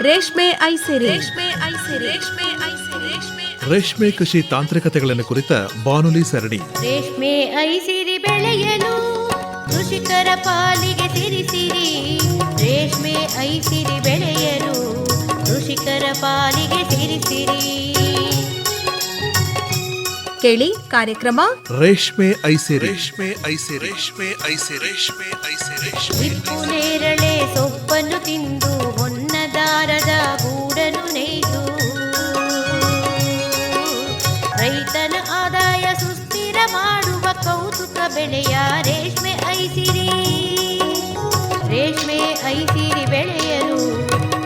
ರೇಷ್ಮೆ ಐಸಿರಿ. ರೇಷ್ಮೆ ಕೃಷಿ ತಾಂತ್ರಿಕತೆಗಳನ್ನು ಕುರಿತ ಬಾನುಲಿ ಸರಣಿ. ರೇಷ್ಮೆ ಐಸಿರಿ ಬೆಳೆಯಲು ಕೃಷಿಕರ ಪಾಲಿಗೆ ಸಿರಿಸಿರಿ. ರೇಷ್ಮೆ ಐಸಿರಿ ಬೆಳೆಯಲು ಕೃಷಿಕರ ಪಾಲಿಗೆ ಸಿರಿಸಿರಿ. ಕೇಳಿ ಕಾರ್ಯಕ್ರಮ ರೇಷ್ಮೆ ಐಸಿರಿ. ರೇಷ್ಮೆ ಐಸಿರಿ. ರೇಷ್ಮೆ ಐಸಿರಿ. ರೇಷ್ಮೆ ಐಸಿರಿ. ಹಿಪ್ಪು ನೇರಳೆ ಸೊಪ್ಪನ್ನು ತಿಂದು ಹೊನ್ನದಾರದ ಗೂಡನ್ನು ನೇಯ್ದು ರೈತನ ಆದಾಯ ಸುಸ್ಥಿರ ಮಾಡುವ ಕೌತುಕ ಬೆಳೆಯ ರೇಷ್ಮೆ ಐಸಿರಿ. ರೇಷ್ಮೆ ಐಸಿರಿ ಬೆಳೆಯಲು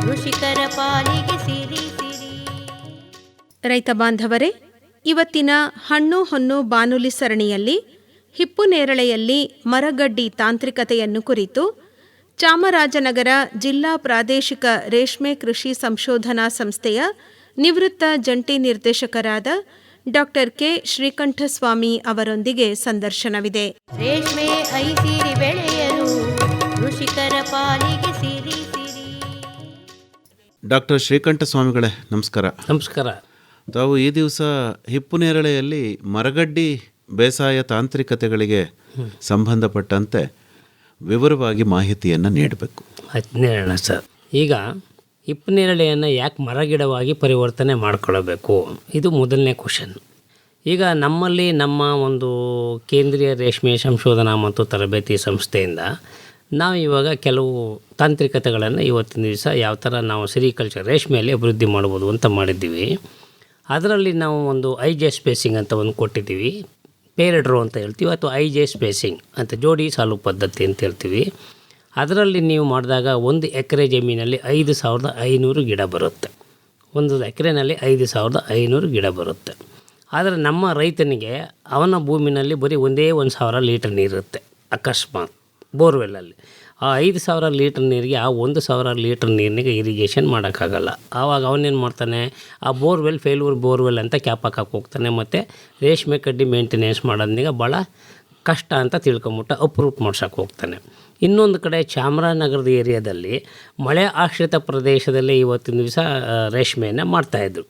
ಕೃಷಿಕರ ಪಾಲಿಗೆ ಸಿರಿ ಸಿರಿ. ರೈತ ಬಾಂಧವರೇ, ಇವತ್ತಿನ ಹಣ್ಣು ಹೊನ್ನು ಬಾನುಲಿ ಸರಣಿಯಲ್ಲಿ ಹಿಪ್ಪು ನೇರಳೆಯಲ್ಲಿ ಮರಗಡ್ಡಿ ತಾಂತ್ರಿಕತೆಯನ್ನು ಕುರಿತು ಚಾಮರಾಜನಗರ ಜಿಲ್ಲಾ ಪ್ರಾದೇಶಿಕ ರೇಷ್ಮೆ ಕೃಷಿ ಸಂಶೋಧನಾ ಸಂಸ್ಥೆಯ ನಿವೃತ್ತ ಜಂಟಿ ನಿರ್ದೇಶಕರಾದ ಡಾಕ್ಟರ್ ಕೆ ಶ್ರೀಕಂಠಸ್ವಾಮಿ ಅವರೊಂದಿಗೆ ಸಂದರ್ಶನವಿದೆ. ರೇಷ್ಮೆ ಐಸಿರಿ ಬೆಳೆಯಲು ಕೃಷಿಕರ ಪಾಲಿಗೆ ಸಿರಿ ಸಿರಿ. ಡಾಕ್ಟರ್ ಶ್ರೀಕಂಠಸ್ವಾಮಿಗಳೇ, ನಮಸ್ಕಾರ. ನಮಸ್ಕಾರ. ತಾವು ಈ ದಿವಸ ಹಿಪ್ಪು ನೇರಳೆಯಲ್ಲಿ ಮರಗಡ್ಡಿ ಬೇಸಾಯ ತಾಂತ್ರಿಕತೆಗಳಿಗೆ ಸಂಬಂಧಪಟ್ಟಂತೆ ವಿವರವಾಗಿ ಮಾಹಿತಿಯನ್ನು ನೀಡಬೇಕು. ನೀಡೋಣ ಸರ್. ಈಗ ಹಿಪ್ಪು ನೇರಳೆಯನ್ನು ಯಾಕೆ ಮರಗಿಡವಾಗಿ ಪರಿವರ್ತನೆ ಮಾಡಿಕೊಳ್ಳಬೇಕು, ಇದು ಮೊದಲನೇ ಕ್ವಶನ್. ಈಗ ನಮ್ಮಲ್ಲಿ ನಮ್ಮ ಒಂದು ಕೇಂದ್ರೀಯ ರೇಷ್ಮೆ ಸಂಶೋಧನಾ ಮತ್ತು ತರಬೇತಿ ಸಂಸ್ಥೆಯಿಂದ ನಾವು ಇವಾಗ ಕೆಲವು ತಾಂತ್ರಿಕತೆಗಳನ್ನು ಇವತ್ತಿನ ದಿವಸ ಯಾವ ಥರ ನಾವು ಸಿರಿಕಲ್ಚರ್ ರೇಷ್ಮೆಯಲ್ಲಿ ಅಭಿವೃದ್ಧಿ ಮಾಡ್ಬೋದು ಅಂತ ಮಾಡಿದ್ದೀವಿ. ಅದರಲ್ಲಿ ನಾವು ಒಂದು ಐಜೆ ಸ್ಪೇಸಿಂಗ್ ಅಂತ ಒಂದು ಕೊಟ್ಟಿದ್ದೀವಿ. ಪೇರೆಡ್ ರೋ ಅಂತ ಹೇಳ್ತೀವಿ, ಅಥವಾ ಐಜೆ ಸ್ಪೇಸಿಂಗ್ ಅಂತ ಜೋಡಿ ಸಾಲು ಪದ್ಧತಿ ಅಂತ ಹೇಳ್ತೀವಿ. ಅದರಲ್ಲಿ ನೀವು ಮಾಡಿದಾಗ 1 ಎಕರೆ ಜಮೀನಲ್ಲಿ 5,500 ಗಿಡ ಬರುತ್ತೆ. 1 ಎಕರೆನಲ್ಲಿ 5,500 ಗಿಡ ಬರುತ್ತೆ. ಆದರೆ ನಮ್ಮ ರೈತನಿಗೆ ಅವನ ಭೂಮಿನಲ್ಲಿ ಬರೀ 1,000 ಲೀಟರ್ ನೀರಿರುತ್ತೆ ಅಕಸ್ಮಾತ್ ಬೋರ್ವೆಲ್ಲಲ್ಲಿ. ಆ 5,000 ಲೀಟರ್ ನೀರಿಗೆ ಆ 1,000 ಲೀಟರ್ ನೀರಿನಿಗೆ ಇರಿಗೇಷನ್ ಮಾಡೋಕ್ಕಾಗಲ್ಲ. ಆವಾಗ ಅವನೇನು ಮಾಡ್ತಾನೆ, ಆ ಬೋರ್ವೆಲ್ ಬೋರ್ವೆಲ್ ಅಂತ ಕ್ಯಾಪ್ ಹಾಕಕ್ಕೆ ಹೋಗ್ತಾನೆ. ಮತ್ತು ರೇಷ್ಮೆ ಕಡ್ಡಿ ಮೇಂಟೆನೆನ್ಸ್ ಮಾಡೋದನಿಗೆ ಭಾಳ ಕಷ್ಟ ಅಂತ ತಿಳ್ಕೊಂಬಿಟ್ಟು ಅಪ್ರೂಟ್ ಮಾಡ್ಸೋಕ್ಕೆ ಹೋಗ್ತಾನೆ. ಇನ್ನೊಂದು ಕಡೆ ಚಾಮರಾಜನಗರದ ಏರಿಯಾದಲ್ಲಿ ಮಳೆ ಆಶ್ರಿತ ಪ್ರದೇಶದಲ್ಲಿ ಇವತ್ತಿನ ದಿವಸ ರೇಷ್ಮೆಯನ್ನು ಮಾಡ್ತಾಯಿದ್ರು.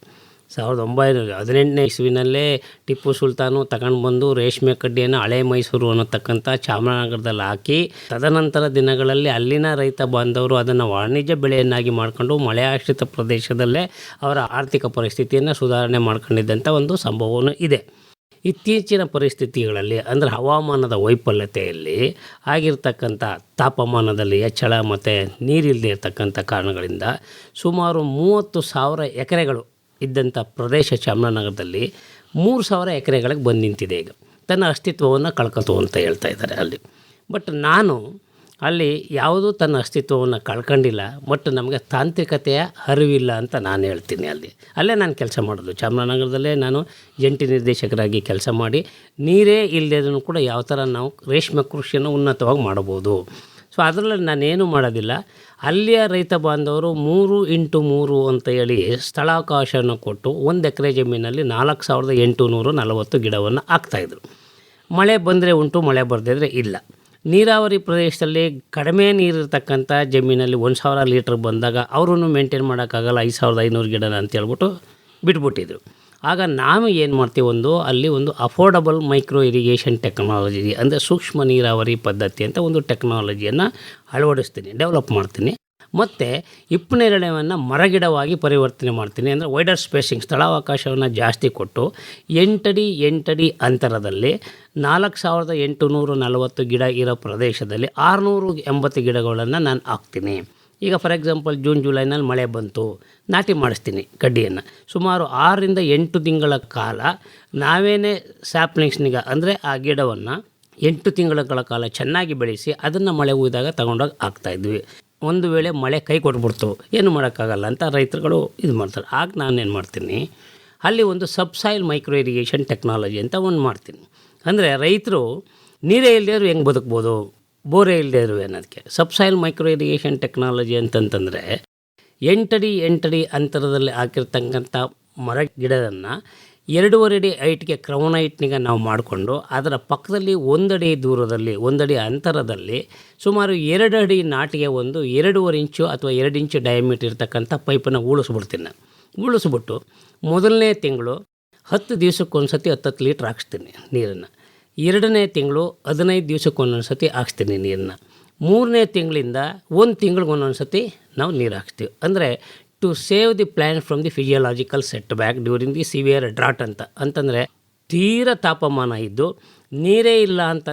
1918ನೇ ಇಸ್ವಿನಲ್ಲೇ ಟಿಪ್ಪು ಸುಲ್ತಾನು ತಗೊಂಡು ಬಂದು ರೇಷ್ಮೆ ಕಡ್ಡಿಯನ್ನು ಹಳೆ ಮೈಸೂರು ಅನ್ನತಕ್ಕಂಥ ಚಾಮರಾಜನಗರದಲ್ಲಿ ಹಾಕಿ, ತದನಂತರ ದಿನಗಳಲ್ಲಿ ಅಲ್ಲಿನ ರೈತ ಬಾಂಧವರು ಅದನ್ನು ವಾಣಿಜ್ಯ ಬೆಳೆಯನ್ನಾಗಿ ಮಾಡಿಕೊಂಡು ಮಳೆ ಆಶ್ರಿತ ಪ್ರದೇಶದಲ್ಲೇ ಅವರ ಆರ್ಥಿಕ ಪರಿಸ್ಥಿತಿಯನ್ನು ಸುಧಾರಣೆ ಮಾಡ್ಕೊಂಡಿದ್ದಂಥ ಒಂದು ಸಂಭವವೂ ಇದೆ. ಇತ್ತೀಚಿನ ಪರಿಸ್ಥಿತಿಗಳಲ್ಲಿ ಅಂದರೆ ಹವಾಮಾನದ ವೈಫಲ್ಯತೆಯಲ್ಲಿ ಆಗಿರ್ತಕ್ಕಂಥ ತಾಪಮಾನದಲ್ಲಿ ಹೆಚ್ಚಳ ಮತ್ತು ನೀರಿಲ್ಲದೆ ಇರತಕ್ಕಂಥ ಕಾರಣಗಳಿಂದ ಸುಮಾರು 30,000 ಎಕರೆಗಳು ಇದ್ದಂಥ ಪ್ರದೇಶ ಚಾಮರಾಜನಗರದಲ್ಲಿ 3,000 ಎಕರೆಗಳಿಗೆ ಬಂದು ನಿಂತಿದೆ. ಈಗ ತನ್ನ ಅಸ್ತಿತ್ವವನ್ನು ಕಳ್ಕೊತು ಅಂತ ಹೇಳ್ತಾ ಇದ್ದಾರೆ ಅಲ್ಲಿ. ಬಟ್ ನಾನು ಅಲ್ಲಿ ಯಾವುದೂ ತನ್ನ ಅಸ್ತಿತ್ವವನ್ನು ಕಳ್ಕೊಂಡಿಲ್ಲ, ಬಟ್ ನಮಗೆ ತಾಂತ್ರಿಕತೆಯ ಅರಿವಿಲ್ಲ ಅಂತ ನಾನು ಹೇಳ್ತೀನಿ. ಅಲ್ಲೇ ನಾನು ಕೆಲಸ ಮಾಡೋದು ಚಾಮರಾಜನಗರದಲ್ಲೇ ನಾನು ಜಂಟಿ ನಿರ್ದೇಶಕರಾಗಿ ಕೆಲಸ ಮಾಡಿ, ನೀರೇ ಇಲ್ಲದೇ ಕೂಡ ಯಾವ ಥರ ನಾವು ರೇಷ್ಮೆ ಕೃಷಿಯನ್ನು ಉನ್ನತವಾಗಿ ಮಾಡಬಹುದು. ಸೊ ಅದರಲ್ಲಿ ನಾನೇನು ಮಾಡೋದಿಲ್ಲ. ಅಲ್ಲಿಯ ರೈತ ಬಾಂಧವರು 3x3 ಅಂತ ಹೇಳಿ ಸ್ಥಳಾವಕಾಶವನ್ನು ಕೊಟ್ಟು 1 ಎಕರೆ ಜಮೀನಲ್ಲಿ 4,840 ಗಿಡವನ್ನು ಹಾಕ್ತಾಯಿದ್ರು. ಮಳೆ ಬಂದರೆ ಉಂಟು, ಮಳೆ ಬರದಿದ್ರೆ ಇಲ್ಲ. ನೀರಾವರಿ ಪ್ರದೇಶದಲ್ಲಿ ಕಡಿಮೆ ನೀರಿರ್ತಕ್ಕಂಥ ಜಮೀನಲ್ಲಿ 1,000 ಲೀಟ್ರ್ ಬಂದಾಗ ಅವರೂ ಮೇಂಟೈನ್ ಮಾಡೋಕ್ಕಾಗಲ್ಲ 5,500 ಗಿಡನ ಅಂತ ಹೇಳ್ಬಿಟ್ಟು ಬಿಟ್ಬಿಟ್ಟಿದ್ರು. ಆಗ ನಾವು ಏನು ಮಾಡ್ತೀವಿ, ಅಲ್ಲಿ ಒಂದು ಅಫೋರ್ಡಬಲ್ ಮೈಕ್ರೋ ಇರಿಗೇಷನ್ ಟೆಕ್ನಾಲಜಿ ಅಂದರೆ ಸೂಕ್ಷ್ಮ ನೀರಾವರಿ ಪದ್ಧತಿ ಅಂತ ಒಂದು ಟೆಕ್ನಾಲಜಿಯನ್ನು ಅಳವಡಿಸ್ತೀನಿ, ಡೆವಲಪ್ ಮಾಡ್ತೀನಿ. ಮತ್ತು ಹಿಪ್ಪು ನೇರಳೆಯನ್ನು ಮರಗಿಡವಾಗಿ ಪರಿವರ್ತನೆ ಮಾಡ್ತೀನಿ. ಅಂದರೆ ವೈಡರ್ ಸ್ಪೇಸಿಂಗ್, ಸ್ಥಳಾವಕಾಶವನ್ನು ಜಾಸ್ತಿ ಕೊಟ್ಟು 8 ಅಡಿ ಅಂತರದಲ್ಲಿ 4,840 ಗಿಡ ಇರೋ ಪ್ರದೇಶದಲ್ಲಿ 680 ಗಿಡಗಳನ್ನು ನಾನು ಹಾಕ್ತೀನಿ. ಈಗ ಫಾರ್ ಎಕ್ಸಾಂಪಲ್ ಜೂನ್ ಜುಲೈನಲ್ಲಿ ಮಳೆ ಬಂತು, ನಾಟಿ ಮಾಡಿಸ್ತೀನಿ ಕಡ್ಡಿಯನ್ನು. ಸುಮಾರು 6 ರಿಂದ 8 ತಿಂಗಳ ಕಾಲ ನಾವೇನೇ ಸ್ಯಾಪ್ಲಿಂಗ್ಸ್ನಿಗೆ ಅಂದರೆ ಆ ಗಿಡವನ್ನು 8 ತಿಂಗಳ ಕಾಲ ಚೆನ್ನಾಗಿ ಬೆಳೆಸಿ ಅದನ್ನು ಮಳೆ ಹುಯ್ದಾಗ ತಗೊಂಡೋಗಿ ಹಾಕ್ತಾಯಿದ್ವಿ. ಒಂದು ವೇಳೆ ಮಳೆ ಕೈ ಕೊಟ್ಬಿಡ್ತು, ಏನು ಮಾಡೋಕ್ಕಾಗಲ್ಲ ಅಂತ ರೈತರುಗಳು ಇದು ಮಾಡ್ತಾರೆ. ಆಗ ನಾನೇನು ಮಾಡ್ತೀನಿ, ಅಲ್ಲಿ ಒಂದು ಸಬ್ಸಾಯಿಲ್ ಮೈಕ್ರೋ ಇರಿಗೇಷನ್ ಟೆಕ್ನಾಲಜಿ ಅಂತ ಒಂದು ಮಾಡ್ತೀನಿ. ಅಂದರೆ ರೈತರು ನೀರೇ ಇಲ್ಲದೇ ಹೆಂಗೆ ಬದುಕ್ಬೋದು, ಬೋರೇ ಇಲ್ಲದೇ ಇರುವೆ ಅನ್ನೋದಕ್ಕೆ ಸಬ್ಸಾಯಿಲ್ ಮೈಕ್ರೋ ಇರಿಗೇಷನ್ ಟೆಕ್ನಾಲಜಿ ಅಂತಂತಂದರೆ 8 ಅಡಿ ಅಂತರದಲ್ಲಿ ಹಾಕಿರ್ತಕ್ಕಂಥ ಮರ ಗಿಡವನ್ನು 2.5 ಅಡಿ ಹೈಟ್ಗೆ ಕ್ರೌನ್ ಹೈಟ್ನಿಗೆ ನಾವು ಮಾಡಿಕೊಂಡು ಅದರ ಪಕ್ಕದಲ್ಲಿ 1 ಅಡಿ ದೂರದಲ್ಲಿ 1 ಅಡಿ ಅಂತರದಲ್ಲಿ ಸುಮಾರು 2 ಅಡಿ ನಾಟಿಗೆ ಒಂದು 2.5 ಇಂಚು ಅಥವಾ 2 ಇಂಚು ಡಯಾಮೀಟರ್ ಇರ್ತಕ್ಕಂಥ ಪೈಪನ್ನು ಉಳಿಸ್ಬಿಡ್ತೀನಿ ನಾನು. ಉಳಿಸ್ಬಿಟ್ಟು ಮೊದಲನೇ ತಿಂಗಳು 10 ದಿವಸಕ್ಕೊಂದು ಸತಿ 10 ಲೀಟ್ರ್ ಹಾಕ್ಸ್ತೀನಿ ನೀರನ್ನು. 2ನೇ ತಿಂಗಳು 15 ದಿವಸಕ್ಕೊಂದೊಂದು ಸತಿ ಹಾಕ್ಸ್ತೀನಿ ನೀರನ್ನು. 3ನೇ ತಿಂಗಳಿಂದ 1 ತಿಂಗಳಿಗೆ ಒಂದೊಂದು ಸತಿ ನಾವು ನೀರು ಹಾಕ್ಸ್ತೀವಿ. ಅಂದರೆ to save the plant from the physiological set back during the severe drought ಅಂತಂದರೆ ತೀರ ತಾಪಮಾನ ಇದ್ದು ನೀರೇ ಇಲ್ಲ ಅಂತ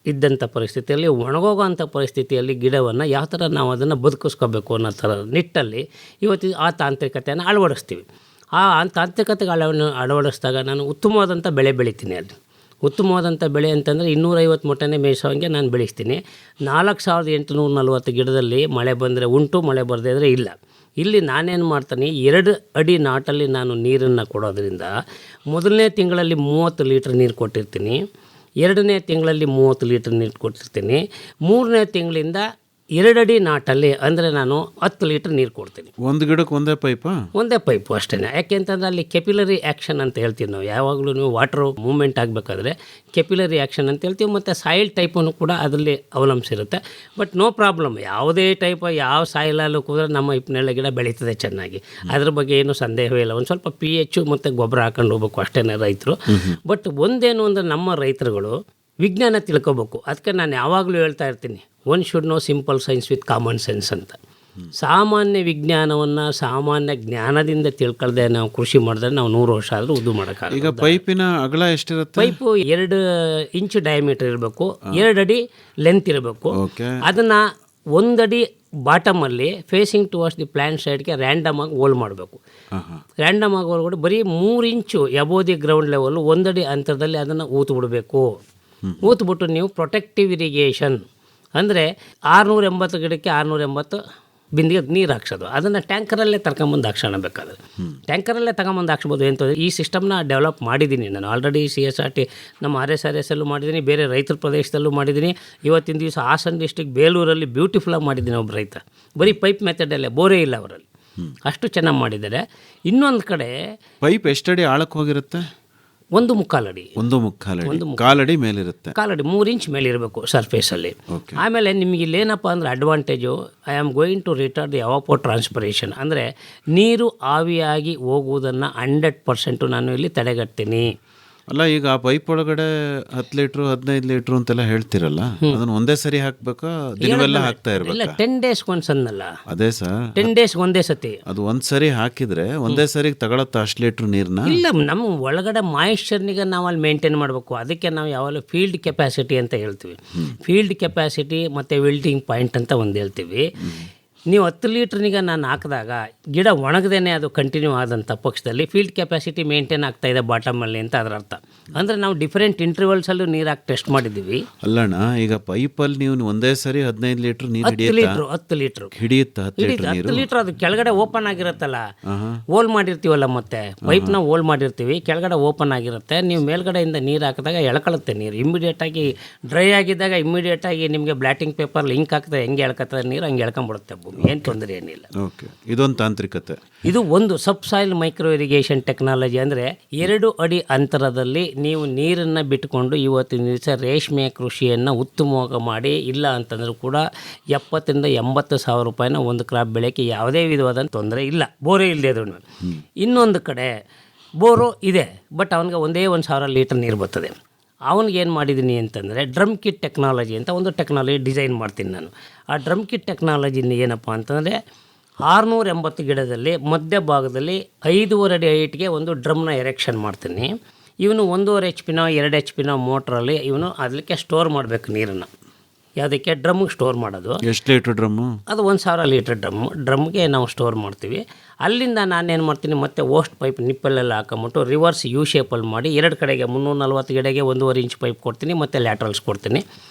ಇದ್ದಂಥ ಪರಿಸ್ಥಿತಿಯಲ್ಲಿ, ಒಣಗೋಗೋ ಅಂಥ ಪರಿಸ್ಥಿತಿಯಲ್ಲಿ ಗಿಡವನ್ನು ಯಾವ ಥರ ನಾವು ಅದನ್ನು ಬದುಕಿಸ್ಕೋಬೇಕು ಅನ್ನೋ ಥರ ನಿಟ್ಟಲ್ಲಿ ಇವತ್ತು ಆ ತಾಂತ್ರಿಕತೆಯನ್ನು ಅಳವಡಿಸ್ತೀವಿ. ಆ ತಾಂತ್ರಿಕತೆಗೆ ಅಳವಡಿಸಿದಾಗ ನಾನು ಉತ್ತಮವಾದಂಥ ಬೆಳೆ ಬೆಳಿತೀನಿ. ಅಲ್ಲಿ ಉತ್ತಮವಾದಂಥ ಬೆಳೆ ಅಂತಂದರೆ 250 ಮೊಟ್ಟೆನೇ ಮೇಯಿಸೋಂಗೆ ನಾನು ಬೆಳೆಸ್ತೀನಿ. 4840 ಗಿಡದಲ್ಲಿ ಮಳೆ ಬಂದರೆ ಉಂಟು, ಮಳೆ ಬರದೇ ಇದ್ದರೆ ಇಲ್ಲ. ಇಲ್ಲಿ ನಾನೇನು ಮಾಡ್ತೀನಿ, 2 ಅಡಿ ನಾಟಲ್ಲಿ ನಾನು ನೀರನ್ನು ಕೊಡೋದ್ರಿಂದ ಮೊದಲನೇ ತಿಂಗಳಲ್ಲಿ 30 ಲೀಟ್ರ್ ನೀರು ಕೊಟ್ಟಿರ್ತೀನಿ, 2ನೇ ತಿಂಗಳಲ್ಲಿ 30 ಲೀಟ್ರ್ ನೀರು ಕೊಟ್ಟಿರ್ತೀನಿ, 3ನೇ ತಿಂಗಳಿಂದ 2 ಅಡಿ ನಾಟಲ್ಲಿ ಅಂದರೆ ನಾನು 10 ಲೀಟ್ರ್ ನೀರು ಕೊಡ್ತೀನಿ. ಒಂದು ಗಿಡಕ್ಕೆ ಒಂದೇ ಪೈಪಾ? ಒಂದೇ ಪೈಪು ಅಷ್ಟೇ. ಯಾಕೆಂತಂದರೆ ಅಲ್ಲಿ ಕೆಪಿಲರಿ ಆ್ಯಕ್ಷನ್ ಅಂತ ಹೇಳ್ತೀವಿ ನಾವು. ಯಾವಾಗಲೂ ನೀವು ವಾಟರ್ ಮೂವ್ಮೆಂಟ್ ಆಗಬೇಕಾದ್ರೆ ಕೆಪಿಲರಿ ಆ್ಯಕ್ಷನ್ ಅಂತ ಹೇಳ್ತೀವಿ. ಮತ್ತು ಸಾಯಿಲ್ ಟೈಪನ್ನು ಕೂಡ ಅದರಲ್ಲಿ ಅವಲಂಬಿಸಿರುತ್ತೆ. ಬಟ್ ನೋ ಪ್ರಾಬ್ಲಮ್, ಯಾವುದೇ ಟೈಪ್ ಯಾವ ಸಾಯಿಲಲ್ಲೂ ಕೂಡ ನಮ್ಮ ಹಿಪ್ಪನೇರಳೆ ಗಿಡ ಬೆಳೀತದೆ ಚೆನ್ನಾಗಿ. ಅದ್ರ ಬಗ್ಗೆ ಏನೂ ಸಂದೇಹವೇ ಇಲ್ಲ. ಒಂದು ಸ್ವಲ್ಪ pH ಮತ್ತು ಗೊಬ್ಬರ ಹಾಕೊಂಡು ಹೋಗ್ಬೇಕು ಅಷ್ಟೇ ರೈತರು. ಬಟ್ ಒಂದೇನು ಅಂದರೆ ನಮ್ಮ ರೈತರುಗಳು ವಿಜ್ಞಾನ ತಿಳ್ಕೊಬೇಕು. ಅದಕ್ಕೆ ನಾನು ಯಾವಾಗಲೂ ಹೇಳ್ತಾ ಇರ್ತೀನಿ, one should know simple science with common sense ಅಂತ. ಸಾಮಾನ್ಯ ವಿಜ್ಞಾನವನ್ನು ಸಾಮಾನ್ಯ ಜ್ಞಾನದಿಂದ ತಿಳ್ಕೊಳ್ದೆ ನಾವು ಕೃಷಿ ಮಾಡಿದ್ರೆ ನಾವು 100 ವರ್ಷ ಆದರೂ ಉದ್ದು ಮಾಡೋಕ್ಕಾಗಲ್ಲ. ಈಗ ಪೈಪಿನ ಅಗಲ ಎಷ್ಟಿರುತ್ತೆ? ಪೈಪು 2 ಇಂಚು ಡಯಾಮೀಟರ್ ಇರಬೇಕು, 2 ಅಡಿ ಲೆಂತ್ ಇರಬೇಕು. ಅದನ್ನು 1 ಅಡಿ ಬಾಟಮಲ್ಲಿ ಫೇಸಿಂಗ್ ಟುವರ್ಡ್ಸ್ ದಿ ಪ್ಲ್ಯಾಂಟ್ ಸೈಡ್ಗೆ ರ್ಯಾಂಡಮ್ ಆಗಿ ಹೋಲ್ ಮಾಡಬೇಕು. ರ್ಯಾಂಡಮ್ ಆಗಿ ಹೋಲ್ಕೊಂಡು ಬರೀ 3 ಇಂಚು ಎಬೋವ್ ದಿ ಗ್ರೌಂಡ್ ಲೆವೆಲ್ 1 ಅಡಿ ಅಂತರದಲ್ಲಿ ಅದನ್ನು ಊತು ಬಿಡಬೇಕು. ಊತ್ಬಿಟ್ಟು ನೀವು ಪ್ರೊಟೆಕ್ಟಿವ್ ಇರಿಗೇಷನ್ ಅಂದರೆ 680 ಗಿಡಕ್ಕೆ 680 ಬಿಂದಿಗೆ ನೀರು ಹಾಕ್ಸೋದು. ಅದನ್ನು ಟ್ಯಾಂಕರಲ್ಲೇ ತರ್ಕೊಂಬಂದು ಹಾಕ್ಸೋಣ ಬೇಕಾದ್ರೆ. ಟ್ಯಾಂಕರಲ್ಲೇ ತಗೊಂಬಂದು ಹಾಕ್ಸ್ಬೋದು. ಎಂತ ಈ ಸಿಸ್ಟಮ್ನ ಡೆವಲಪ್ ಮಾಡಿದ್ದೀನಿ ನಾನು ಆಲ್ರೆಡಿ. CSRT ನಮ್ಮ RSRSಲ್ಲೂ ಮಾಡಿದ್ದೀನಿ, ಬೇರೆ ರೈತರ ಪ್ರದೇಶದಲ್ಲೂ ಮಾಡಿದ್ದೀನಿ. ಇವತ್ತಿನ ದಿವಸ ಹಾಸನ ಡಿಸ್ಟಿಕ್ ಬೇಲೂರಲ್ಲಿ ಬ್ಯೂಟಿಫುಲ್ಲಾಗಿ ಮಾಡಿದ್ದೀನಿ. ಒಬ್ಬ ರೈತ ಬರೀ ಪೈಪ್ ಮೆಥಡಲ್ಲೇ, ಬೋರೇ ಇಲ್ಲ ಅವರಲ್ಲಿ, ಅಷ್ಟು ಚೆನ್ನಾಗಿ ಮಾಡಿದ್ದಾರೆ. ಇನ್ನೊಂದು ಕಡೆ ಪೈಪ್ ಎಷ್ಟಡಿ ಆಳಕ್ಕೆ ಹೋಗಿರುತ್ತೆ? 1.25 ಅಡಿ. 1.25 ಕಾಲಡಿ ಮೇಲಿರುತ್ತೆ. ಕಾಲಡಿ 3 ಇಂಚ್ ಮೇಲೆ ಇರಬೇಕು ಸರ್ಫೇಸಲ್ಲಿ. ಆಮೇಲೆ ನಿಮಗೆ ಇಲ್ಲೇನಪ್ಪ ಅಂದರೆ advantage, I am going to retard the evapotranspiration. ಅಂದರೆ ನೀರು ಆವಿಯಾಗಿ ಹೋಗುವುದನ್ನು 100% ನಾನು ಇಲ್ಲಿ ತಡೆಗಟ್ತೀನಿ. ಅಲ್ಲ, ಈಗ ಆ ಪೈಪ್ ಒಳಗಡೆ 10 ಲೀಟ್ರು 15 ಲೀಟ್ರು ಅಂತೆಲ್ಲ ಹೇಳ್ತಿರಲ್ಲ, ಅದನ್ನ ಒಂದೇ ಸರಿ ಹಾಕ್ಬೇಕಾ ದಿನವೆಲ್ಲ ಹಾಕ್ತಾ ಇರಬೇಕು? ಇಲ್ಲ, 10 ಡೇಸ್ ಒಂದ್ಸ್ ಅನ್ನಲ್ಲ. ಅದೇ ಸರ್, 10 ಡೇಸ್ ಒಂದೇ ಸತಿ. ಅದು ಒಂದ್ ಸರಿ ಹಾಕಿದ್ರೆ ಒಂದೇ ಸರಿ ತಗೊಳತ್ತ 10 ಲೀಟ್ರ್ ನೀರನ್ನ? ಇಲ್ಲ, ನಮ್ಮ ಒಳಗಡೆ ಮಾಯಿಶ್ಚರ್ನಿಗೆ ನಾವು ಅಲ್ಲಿ ಮೇಂಟೈನ್ ಮಾಡಬೇಕು. ಅದಕ್ಕೆ ನಾವು ಯಾವಾಗಲೂ ಫೀಲ್ಡ್ ಕೆಪಾಸಿಟಿ ಅಂತ ಹೇಳ್ತೀವಿ. ಫೀಲ್ಡ್ ಕೆಪಾಸಿಟಿ ಮತ್ತು ವಿಲ್ಟಿಂಗ್ ಪಾಯಿಂಟ್ ಅಂತ ಒಂದು ಹೇಳ್ತೀವಿ. ನೀವು 10 ಲೀಟ್ರ್ನಿಗೆ ನಾನು ಹಾಕಿದಾಗ ಗಿಡ ಒಣಗದೇನೆ ಅದು ಕಂಟಿನ್ಯೂ ಆದಂಥ ಪಕ್ಷದಲ್ಲಿ ಫೀಲ್ಡ್ ಕೆಪಾಸಿಟಿ ಮೇಂಟೈನ್ ಆಗ್ತಾಯಿದೆ ಬಾಟಮಲ್ಲಿ ಅಂತ ಅದರ ಅರ್ಥ. ಅಂದರೆ ನಾವು ಡಿಫರೆಂಟ್ ಇಂಟರ್ವಲ್ಸಲ್ಲೂ ನೀರು ಹಾಕಿ ಟೆಸ್ಟ್ ಮಾಡಿದ್ದೀವಿ. ಅಲ್ಲಣ್ಣ, ಈಗ ಪೈಪಲ್ಲಿ ನೀವು ಒಂದೇ ಸರಿ 15 ಲೀಟ್ರ್ ನೀರು 10 ಲೀಟ್ರ್ ಹಿಡಿಯುತ್ತಾ? 10 ಲೀಟ್ರ್ ಅದು ಕೆಳಗಡೆ ಓಪನ್ ಆಗಿರುತ್ತಲ್ಲ, ಹೋಲ್ ಮಾಡಿರ್ತೀವಲ್ಲ, ಮತ್ತೆ ಪೈಪ್ನ ಹೋಲ್ ಮಾಡಿರ್ತೀವಿ, ಕೆಳಗಡೆ ಓಪನ್ ಆಗಿರುತ್ತೆ. ನೀವು ಮೇಲ್ಗಡೆಯಿಂದ ನೀರು ಹಾಕಿದಾಗ ಎಳ್ಕೊಳ್ಳುತ್ತೆ ನೀರು. ಇಮ್ಮಿಡಿಯೇಟಾಗಿ ಡ್ರೈ ಆಗಿದ್ದಾಗ ಇಮ್ಮಿಡಿಯೇಟಾಗಿ ನಿಮಗೆ ಬ್ಲಾಟಿಂಗ್ ಪೇಪರ್ ಲಿಂಕ್ ಹಾಕಿದ್ರೆ ಹೆಂಗೆ ಎಳ್ಕೊತದೆ ನೀರು, ಹಂಗೆ ಎಳ್ಕೊಂಬಿಡುತ್ತೆ. ಏನು ತೊಂದರೆ ಏನಿಲ್ಲ. ಇದೊಂದು ತಾಂತ್ರಿಕತೆ. ಇದು ಒಂದು ಸಬ್ ಸಾಯಿಲ್ ಮೈಕ್ರೋ ಇರಿಗೇಷನ್ ಟೆಕ್ನಾಲಜಿ. ಅಂದರೆ 2 ಅಡಿ ಅಂತರದಲ್ಲಿ ನೀವು ನೀರನ್ನು ಬಿಟ್ಟುಕೊಂಡು ಇವತ್ತಿನ ದಿವಸ ರೇಷ್ಮೆ ಕೃಷಿಯನ್ನು ಉತ್ತಮವಾಗಿ ಮಾಡಿ, ಇಲ್ಲ ಅಂತಂದ್ರೂ ಕೂಡ 70,000 to 80,000 ರೂಪಾಯಿನ ಒಂದು ಕ್ರಾಪ್ ಬೆಳೆಯೋಕ್ಕೆ ಯಾವುದೇ ವಿಧವಾದ ತೊಂದರೆ ಇಲ್ಲ, ಬೋರೇ ಇಲ್ಲದೆ ಅದ್ರ. ಇನ್ನೊಂದು ಕಡೆ ಬೋರು ಇದೆ, ಬಟ್ ಅವನಿಗೆ 1,000 ಲೀಟರ್ ನೀರು ಬರ್ತದೆ. ಅವನಿಗೇನು ಮಾಡಿದ್ದೀನಿ ಅಂತಂದರೆ ಡ್ರಮ್ ಕಿಟ್ ಟೆಕ್ನಾಲಜಿ ಅಂತ ಒಂದು ಟೆಕ್ನಾಲಜಿ ಡಿಸೈನ್ ಮಾಡ್ತೀನಿ ನಾನು. ಆ ಡ್ರಮ್ ಕಿಟ್ ಟೆಕ್ನಾಲಜಿನ ಏನಪ್ಪ ಅಂತಂದರೆ 680 ಗಿಡದಲ್ಲಿ ಮಧ್ಯ ಭಾಗದಲ್ಲಿ 5.5 ಅಡಿ ಹೈಟ್ಗೆ ಒಂದು ಡ್ರಮ್ನ ಎರೆಕ್ಷನ್ ಮಾಡ್ತೀನಿ. ಇವನು 1.5 HP 2 HP ಮೋಟ್ರಲ್ಲಿ ಇವನು ಅದಕ್ಕೆ ಸ್ಟೋರ್ ಮಾಡಬೇಕು ನೀರನ್ನು. ಯಾವುದಕ್ಕೆ? ಡ್ರಮ್ಗೆ ಸ್ಟೋರ್ ಮಾಡೋದು. ಎಷ್ಟು ಲೀಟ್ರ್ ಡ್ರಮ್ಮು? ಅದು 1,000 ಲೀಟರ್ ಡ್ರಮ್ಗೆ ನಾವು ಸ್ಟೋರ್ ಮಾಡ್ತೀವಿ. ಅಲ್ಲಿಂದ ನಾನೇನು ಮಾಡ್ತೀನಿ, ಮತ್ತೆ ಓಸ್ಟ್ ಪೈಪ್ ನಿಪ್ಪಲ್ಲೆಲ್ಲ ಹಾಕೊಂಬಿಟ್ಟು ರಿವರ್ಸ್ ಯು ಶೇಪಲ್ಲಿ ಮಾಡಿ 2 ಕಡೆಗೆ 340 ಗಿಡಗೆ 1.5 ಇಂಚ್ ಪೈಪ್ ಕೊಡ್ತೀನಿ, ಮತ್ತು ಲ್ಯಾಟ್ರಲ್ಸ್ ಕೊಡ್ತೀನಿ.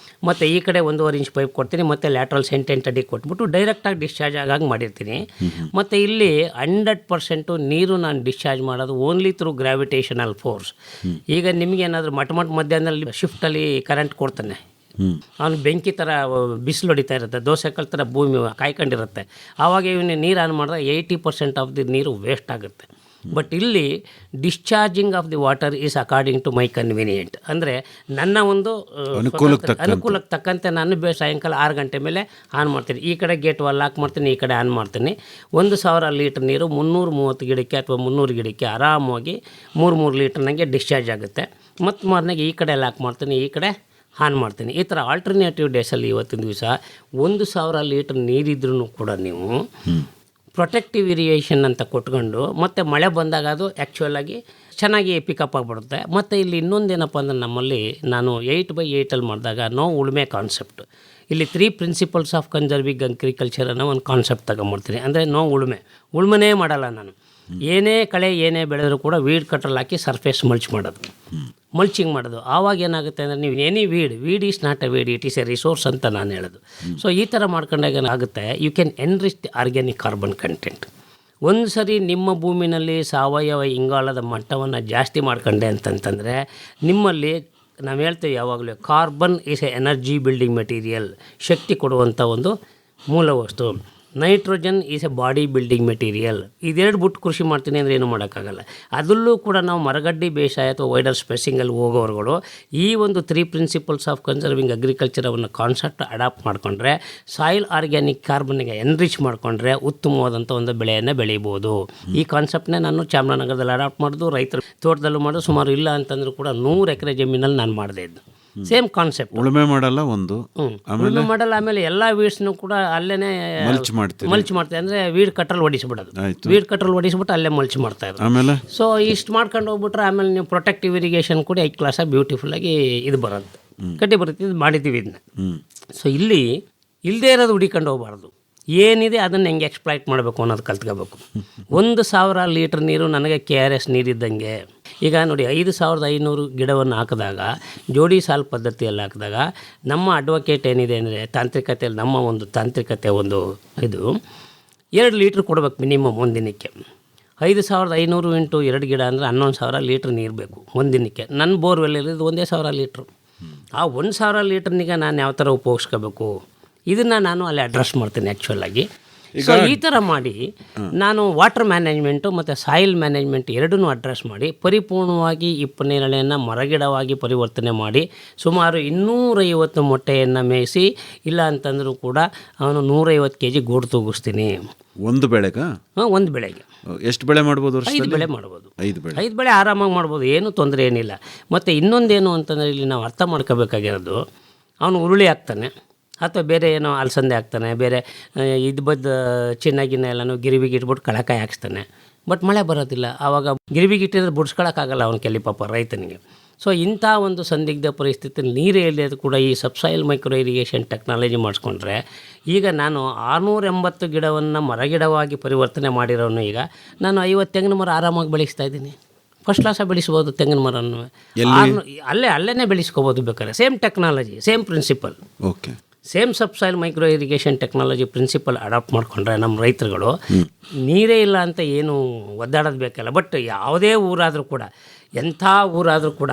ಮತ್ತು ಈ ಕಡೆ 1.5 ಇಂಚ್ ಪೈಪ್ ಕೊಡ್ತೀನಿ, ಮತ್ತು ಲ್ಯಾಟ್ರಲ್ಸ್ 8 ಅಡಿ ಕೊಟ್ಬಿಟ್ಟು ಡೈರೆಕ್ಟಾಗಿ ಡಿಸ್ಚಾರ್ಜ್ ಆಗಾಗಿ ಮಾಡಿರ್ತೀನಿ. ಮತ್ತು ಇಲ್ಲಿ 100% ನೀರು ನಾನು ಡಿಸ್ಚಾರ್ಜ್ ಮಾಡೋದು ಓನ್ಲಿ ಥ್ರೂ ಗ್ರಾವಿಟೇಷನಲ್ ಫೋರ್ಸ್. ಈಗ ನಿಮಗೇನಾದರೂ ಮಧ್ಯಾಹ್ನದಲ್ಲಿ ಶಿಫ್ಟಲ್ಲಿ ಕರೆಂಟ್ ಕೊಡ್ತಾನೆ, ಅವನು ಬೆಂಕಿ ಥರ ಬಿಸಿಲು ಹೊಡಿತಾ ಇರುತ್ತೆ, ದೋಸೆ ಕಲ್ ಥರ ಭೂಮಿ ಕಾಯ್ಕೊಂಡಿರುತ್ತೆ. ಆವಾಗ ಇವನು ನೀರು ಆನ್ ಮಾಡಿದಾಗ 80% ಆಫ್ ದಿ ನೀರು ವೇಸ್ಟ್ ಆಗುತ್ತೆ. ಬಟ್ ಇಲ್ಲಿ discharging of the water is according to my convenient. ಅಂದರೆ ನನ್ನ ಒಂದು ಅನುಕೂಲಕ್ಕೆ ತಕ್ಕಂತೆ ನಾನು ಸಾಯಂಕಾಲ 6 ಗಂಟೆ ಮೇಲೆ ಆನ್ ಮಾಡ್ತೀನಿ. ಈ ಕಡೆ ಗೇಟ್ ಲಾಕ್ ಮಾಡ್ತೀನಿ, ಈ ಕಡೆ ಆನ್ ಮಾಡ್ತೀನಿ. 1,000 ಲೀಟ್ರ್ ನೀರು 330 ಗಿಡಕ್ಕೆ ಅಥವಾ 300 ಗಿಡಕ್ಕೆ ಆರಾಮಾಗಿ 3 ಲೀಟ್ರ್ ನನಗೆ ಡಿಸ್ಚಾರ್ಜ್ ಆಗುತ್ತೆ. ಮತ್ತು ಮಾರನೆಗೆ ಈ ಕಡೆ ಲಾಕ್ ಮಾಡ್ತೀನಿ, ಈ ಕಡೆ ಆನ್ ಮಾಡ್ತೀನಿ. ಈ ಥರ ಆಲ್ಟರ್ನೇಟಿವ್ ಡೇಸಲ್ಲಿ ಇವತ್ತಿನ ದಿವಸ 1,000 ಲೀಟ್ರ್ ನೀರಿದ್ರೂ ಕೂಡ ನೀವು ಪ್ರೊಟೆಕ್ಟಿವ್ ಇರಿಗೇಷನ್ ಅಂತ ಕೊಟ್ಕೊಂಡು ಮತ್ತು ಮಳೆ ಬಂದಾಗ ಅದು ಆ್ಯಕ್ಚುಲಾಗಿ ಚೆನ್ನಾಗಿ ಪಿಕಪ್ ಆಗಿಬಿಡುತ್ತೆ. ಮತ್ತು ಇಲ್ಲಿ ಇನ್ನೊಂದೇನಪ್ಪ ಅಂದರೆ ನಮ್ಮಲ್ಲಿ ನಾನು 8x8 ಮಾಡಿದಾಗ ಉಳುಮೆ ಕಾನ್ಸೆಪ್ಟ್, ಇಲ್ಲಿ 3 ಪ್ರಿನ್ಸಿಪಲ್ಸ್ ಆಫ್ ಕನ್ಸರ್ವಿಂಗ್ ಅಗ್ರಿಕಲ್ಚರ್ ಅನ್ನೋ ಒಂದು ಕಾನ್ಸೆಪ್ಟ್ ತಗೊಂಡ್ಬಿಡ್ತೀನಿ. ಅಂದರೆ ಉಳುಮೆನೇ ಮಾಡಲ್ಲ ನಾನು. ಏನೇ ಕಳೆ ಏನೇ ಬೆಳೆದರೂ ಕೂಡ ವೀಡ್ ಕಟ್ರಲ್ಲಿ ಹಾಕಿ ಸರ್ಫೇಸ್ ಮಲ್ಚಿಂಗ್ ಮಾಡೋದು. ಆವಾಗ ಏನಾಗುತ್ತೆ ಅಂದರೆ ನೀವು any weed is not a weed, it is a resource ಅಂತ ನಾನು ಹೇಳೋದು. ಸೊ ಈ ಥರ ಮಾಡ್ಕೊಂಡಾಗ ಏನಾಗುತ್ತೆ, you can enrich the organic carbon content. ಒಂದು ಸರಿ ನಿಮ್ಮ ಭೂಮಿನಲ್ಲಿ ಸಾವಯವ ಇಂಗಾಲದ ಮಟ್ಟವನ್ನು ಜಾಸ್ತಿ ಮಾಡ್ಕೊಂಡೆ ಅಂತಂತಂದರೆ ನಿಮ್ಮಲ್ಲಿ ನಾವು ಹೇಳ್ತೇವೆ ಯಾವಾಗಲೂ carbon is a energy building material, ಶಕ್ತಿ ಕೊಡುವಂಥ ಒಂದು ಮೂಲ ವಸ್ತು. Nitrogen is a body building material. ಇದೆರಡು ಬಿಟ್ಟು ಕೃಷಿ ಮಾಡ್ತೀನಿ ಅಂದರೆ ಏನೂ ಮಾಡೋಕ್ಕಾಗಲ್ಲ. ಅದರಲ್ಲೂ ಕೂಡ ನಾವು ಮರಗಡ್ಡಿ ಬೇಸಾಯ ಅಥವಾ ವೈಡರ್ ಸ್ಪೇಸಿಂಗಲ್ಲಿ ಹೋಗೋರುಗಳು ಈ ಒಂದು 3 ಪ್ರಿನ್ಸಿಪಲ್ಸ್ ಆಫ್ ಕನ್ಸರ್ವಿಂಗ್ ಅಗ್ರಿಕಲ್ಚರ್ ಅವನ್ನ ಕಾನ್ಸೆಪ್ಟ್ ಅಡಾಪ್ಟ್ ಮಾಡಿಕೊಂಡ್ರೆ, ಸಾಯಿಲ್ ಆರ್ಗ್ಯಾನಿಕ್ ಕಾರ್ಬನ್ಗೆ ಎನ್ರಿಚ್ ಮಾಡಿಕೊಂಡ್ರೆ ಉತ್ತಮವಾದಂಥ ಒಂದು ಬೆಳೆಯನ್ನು ಬೆಳೀಬೋದು. ಈ ಕಾನ್ಸೆಪ್ಟ್ನೇ ನಾನು ಚಾಮರಾಜನಗರದಲ್ಲಿ ಅಡಾಪ್ಟ್ ಮಾಡೋದು, ರೈತರ ತೋಟದಲ್ಲೂ ಮಾಡೋದು. ಸುಮಾರು ಇಲ್ಲ ಅಂತಂದರೂ ಕೂಡ 100 ಎಕರೆ ಜಮೀನಲ್ಲಿ ನಾನು ಮಾಡದೇ ಇದ್ದು. Same concept. ಉಳುಮೆ ಮಾಡಲ್ಲ ಒಂದು, ಉಳುಮೆ ಮಾಡಲ್ಲ. ಆಮೇಲೆ ಎಲ್ಲ ವೀಡ್ಸ್ನು ಕೂಡ ಅಲ್ಲೇ ಮಲ್ಚ್ ಮಾಡ್ತೀವಿ. ಅಂದರೆ ವೀಡ್ ಕಟ್ರಲ್ಲಿ ಹೊಡಿಸ್ಬಿಡೋದು, ವೀಡ್ ಕಟ್ರಲ್ಲಿ ಹೊಡಿಸ್ಬಿಟ್ಟು ಅಲ್ಲೇ ಮಲ್ಚ್ ಮಾಡ್ತಾ ಇದ್ರು. ಆಮೇಲೆ ಸೊ ಇಷ್ಟು ಮಾಡ್ಕೊಂಡು ಹೋಗ್ಬಿಟ್ರೆ ಆಮೇಲೆ ನೀವು ಪ್ರೊಟೆಕ್ಟಿವ್ ಇರಿಗೇಷನ್ ಕೂಡ 5 ಕ್ಲಾಸಾಗಿ ಬ್ಯೂಟಿಫುಲ್ಲಾಗಿ ಇದು ಬರುತ್ತೆ, ಕಟ್ಟಿ ಬರುತ್ತೆ. ಇದು ಮಾಡಿದ್ದೀವಿ ಇದನ್ನ. ಸೊ ಇಲ್ಲಿ ಇಲ್ಲದೇ ಇರೋದು ಹುಡಿಕೊಂಡು ಹೋಗ್ಬಾರ್ದು. ಏನಿದೆ ಅದನ್ನು ಹೆಂಗೆ ಎಕ್ಸ್ಪ್ಲಾಯ್ಟ್ ಮಾಡಬೇಕು ಅನ್ನೋದು ಕಲ್ತ್ಕೋಬೇಕು. 1,000 ಲೀಟ್ರ್ ನೀರು ನನಗೆ KRS ನೀರಿದ್ದಂಗೆ. ಈಗ ನೋಡಿ, 5,500 ಗಿಡವನ್ನು ಹಾಕಿದಾಗ, ಜೋಡಿ ಸಾಲು ಪದ್ಧತಿಯಲ್ಲಿ ಹಾಕಿದಾಗ ನಮ್ಮ ಅಡ್ವೊಕೇಟ್ ಏನಿದೆ ಅಂದರೆ ತಾಂತ್ರಿಕತೆಯಲ್ಲಿ ನಮ್ಮ ಒಂದು ತಾಂತ್ರಿಕತೆ ಒಂದು ಇದು 2 ಲೀಟ್ರ್ ಕೊಡಬೇಕು ಮಿನಿಮಮ್ ಒಂದಿನಕ್ಕೆ. 5,500 ಇಂಟು 2 ಗಿಡ ಅಂದರೆ 11,000 ಲೀಟ್ರ್ ನೀರು ಬೇಕು ಒಂದಿನಕ್ಕೆ. ನನ್ನ ಬೋರ್ವೆಲ್ಲಲ್ಲಿ 1,000 ಲೀಟ್ರು. ಆ 1,000 ಲೀಟ್ರ್ನಿಗೆ ನಾನು ಯಾವ ಥರ ಉಪಯೋಗಿಸ್ಕೋಬೇಕು ಇದನ್ನು ನಾನು ಅಲ್ಲಿ ಅಡ್ರೆಸ್ ಮಾಡ್ತೀನಿ ಆ್ಯಕ್ಚುಲಾಗಿ. ಸೊ ಈ ಥರ ಮಾಡಿ ನಾನು ವಾಟರ್ ಮ್ಯಾನೇಜ್ಮೆಂಟು ಮತ್ತು ಸಾಯಿಲ್ ಮ್ಯಾನೇಜ್ಮೆಂಟ್ ಎರಡನ್ನೂ ಅಡ್ರೆಸ್ ಮಾಡಿ ಪರಿಪೂರ್ಣವಾಗಿ ಹಿಪ್ಪನೇರಳೆಯನ್ನು ಮರಗಿಡವಾಗಿ ಪರಿವರ್ತನೆ ಮಾಡಿ ಸುಮಾರು 250 ಮೊಟ್ಟೆಯನ್ನು ಮೇಯಿಸಿ, ಇಲ್ಲ ಅಂತಂದರೂ ಕೂಡ ಅವನು 150 kg ಗೂಡು ತೂಗಿಸ್ತೀನಿ. ಒಂದು ಬೆಳೆಗೆ ಒಂದು ಬೆಳೆಗೆ ಎಷ್ಟು ಬೆಳೆ ಮಾಡ್ಬೋದು? 5 ಬೆಳೆ ಮಾಡ್ಬೋದು. 5 ಬೆಳೆ ಆರಾಮಾಗಿ ಮಾಡ್ಬೋದು, ಏನು ತೊಂದರೆ ಏನಿಲ್ಲ. ಮತ್ತು ಇನ್ನೊಂದೇನು ಅಂತಂದರೆ ಇಲ್ಲಿ ನಾವು ಅರ್ಥ ಮಾಡ್ಕೋಬೇಕಾಗಿರೋದು, ಅವನು ಉರುಳಿ ಹಾಕ್ತಾನೆ ಅಥವಾ ಬೇರೆ ಏನೋ ಅಲಸಂದೆ ಹಾಕ್ತಾನೆ, ಬೇರೆ ಇದು ಚಿನ್ನಾಗಿನ ಎಲ್ಲನೂ ಗಿರಿವಿಗೆ ಇಟ್ಬಿಟ್ಟು ಕಳಕಾಯಿ ಹಾಕ್ಸ್ತಾನೆ. ಬಟ್ ಮಳೆ ಬರೋದಿಲ್ಲ. ಆವಾಗ ಗಿರಿವಿಗೆ ಇಟ್ಟಿದ್ರೆ ಬುಡ್ಸ್ಕೊಳಕ್ಕಾಗಲ್ಲ ಅವನ ಕೆಲಿ ಪಾಪ ರೈತನಿಗೆ. ಸೊ ಇಂಥ ಒಂದು ಸಂದಿಗ್ಧ ಪರಿಸ್ಥಿತಿ ನೀರೇ ಇಲ್ಲದೆ ಕೂಡ ಈ ಸಬ್ಸಾಯಿಲ್ ಮೈಕ್ರೋ ಇರಿಗೇಷನ್ ಟೆಕ್ನಾಲಜಿ ಮಾಡಿಸ್ಕೊಂಡ್ರೆ, ಈಗ ನಾನು 680 ಗಿಡವನ್ನು ಮರಗಿಡವಾಗಿ ಪರಿವರ್ತನೆ ಮಾಡಿರೋನು ಈಗ ನಾನು 50 ತೆಂಗಿನ ಮರ ಆರಾಮಾಗಿ ಬೆಳೆಸ್ತಾ ಇದ್ದೀನಿ. ಫಸ್ಟ್ ಕ್ಲಾಸಾಗಿ ಬೆಳೆಸ್ಬೋದು ತೆಂಗಿನ ಮರನ್ನು. ಅಲ್ಲೇ ಬೆಳೆಸ್ಕೋಬೋದು ಬೇಕಾದ್ರೆ. Same technology, same principle, okay, same subsoil micro irrigation technology principle adopt ಮಾಡಿಕೊಂಡ್ರೆ ನಮ್ಮ ರೈತರುಗಳು ನೀರೇ ಇಲ್ಲ ಅಂತ ಏನು ಒದ್ದಾಡೋದು ಬೇಕಲ್ಲ. ಬಟ್ ಯಾವುದೇ ಊರಾದರೂ ಕೂಡ, ಎಂಥ ಊರಾದರೂ ಕೂಡ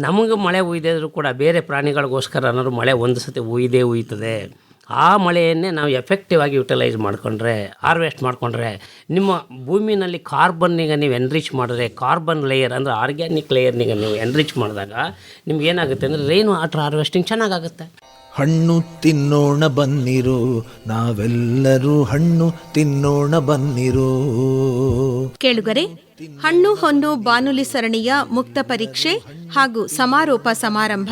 ನಮಗೆ ಮಳೆ ಉಯ್ದಿದ್ರು ಕೂಡ ಬೇರೆ ಪ್ರಾಣಿಗಳಿಗೋಸ್ಕರ ಅನ್ನೋರು ಮಳೆ ಒಂದು ಸತಿ ಉಯ್ತದೆ. ಆ ಮಳೆಯನ್ನೇ ನಾವು ಎಫೆಕ್ಟಿವ್ ಆಗಿ ಯುಟಿಲೈಸ್ ಮಾಡಿಕೊಂಡ್ರೆ, ಹಾರ್ವೆಸ್ಟ್ ಮಾಡಿಕೊಂಡ್ರೆ, ನಿಮ್ಮ ಭೂಮಿನಲ್ಲಿ ಕಾರ್ಬನ್ನಿಗೆ ನೀವು ಎನ್ರಿಚ್ ಮಾಡಿದ್ರೆ, ಕಾರ್ಬನ್ ಲೇಯರ್ ಅಂದರೆ ಆರ್ಗ್ಯಾನಿಕ್ ಲೇಯರ್ನಿಗೆ ನೀವು ಎನ್ರಿಚ್ ಮಾಡಿದಾಗ ನಿಮ್ಗೆ ಏನಾಗುತ್ತೆ ಅಂದರೆ ರೈನ್ ವಾಟರ್ ಹಾರ್ವೆಸ್ಟಿಂಗ್ ಚೆನ್ನಾಗಾಗುತ್ತೆ. ಹಣ್ಣು ತಿನ್ನೋಣ ಬನ್ನಿರು, ನಾವೆಲ್ಲರೂ ಹಣ್ಣು ತಿನ್ನೋಣ ಬನ್ನಿರು. ಕೇಳುಗರೆ, ಹಣ್ಣು ಹೊನ್ನು ಬಾನುಲಿ ಸರಣಿಯ ಮುಕ್ತ ಪರೀಕ್ಷೆ ಹಾಗೂ ಸಮಾರೋಪ ಸಮಾರಂಭ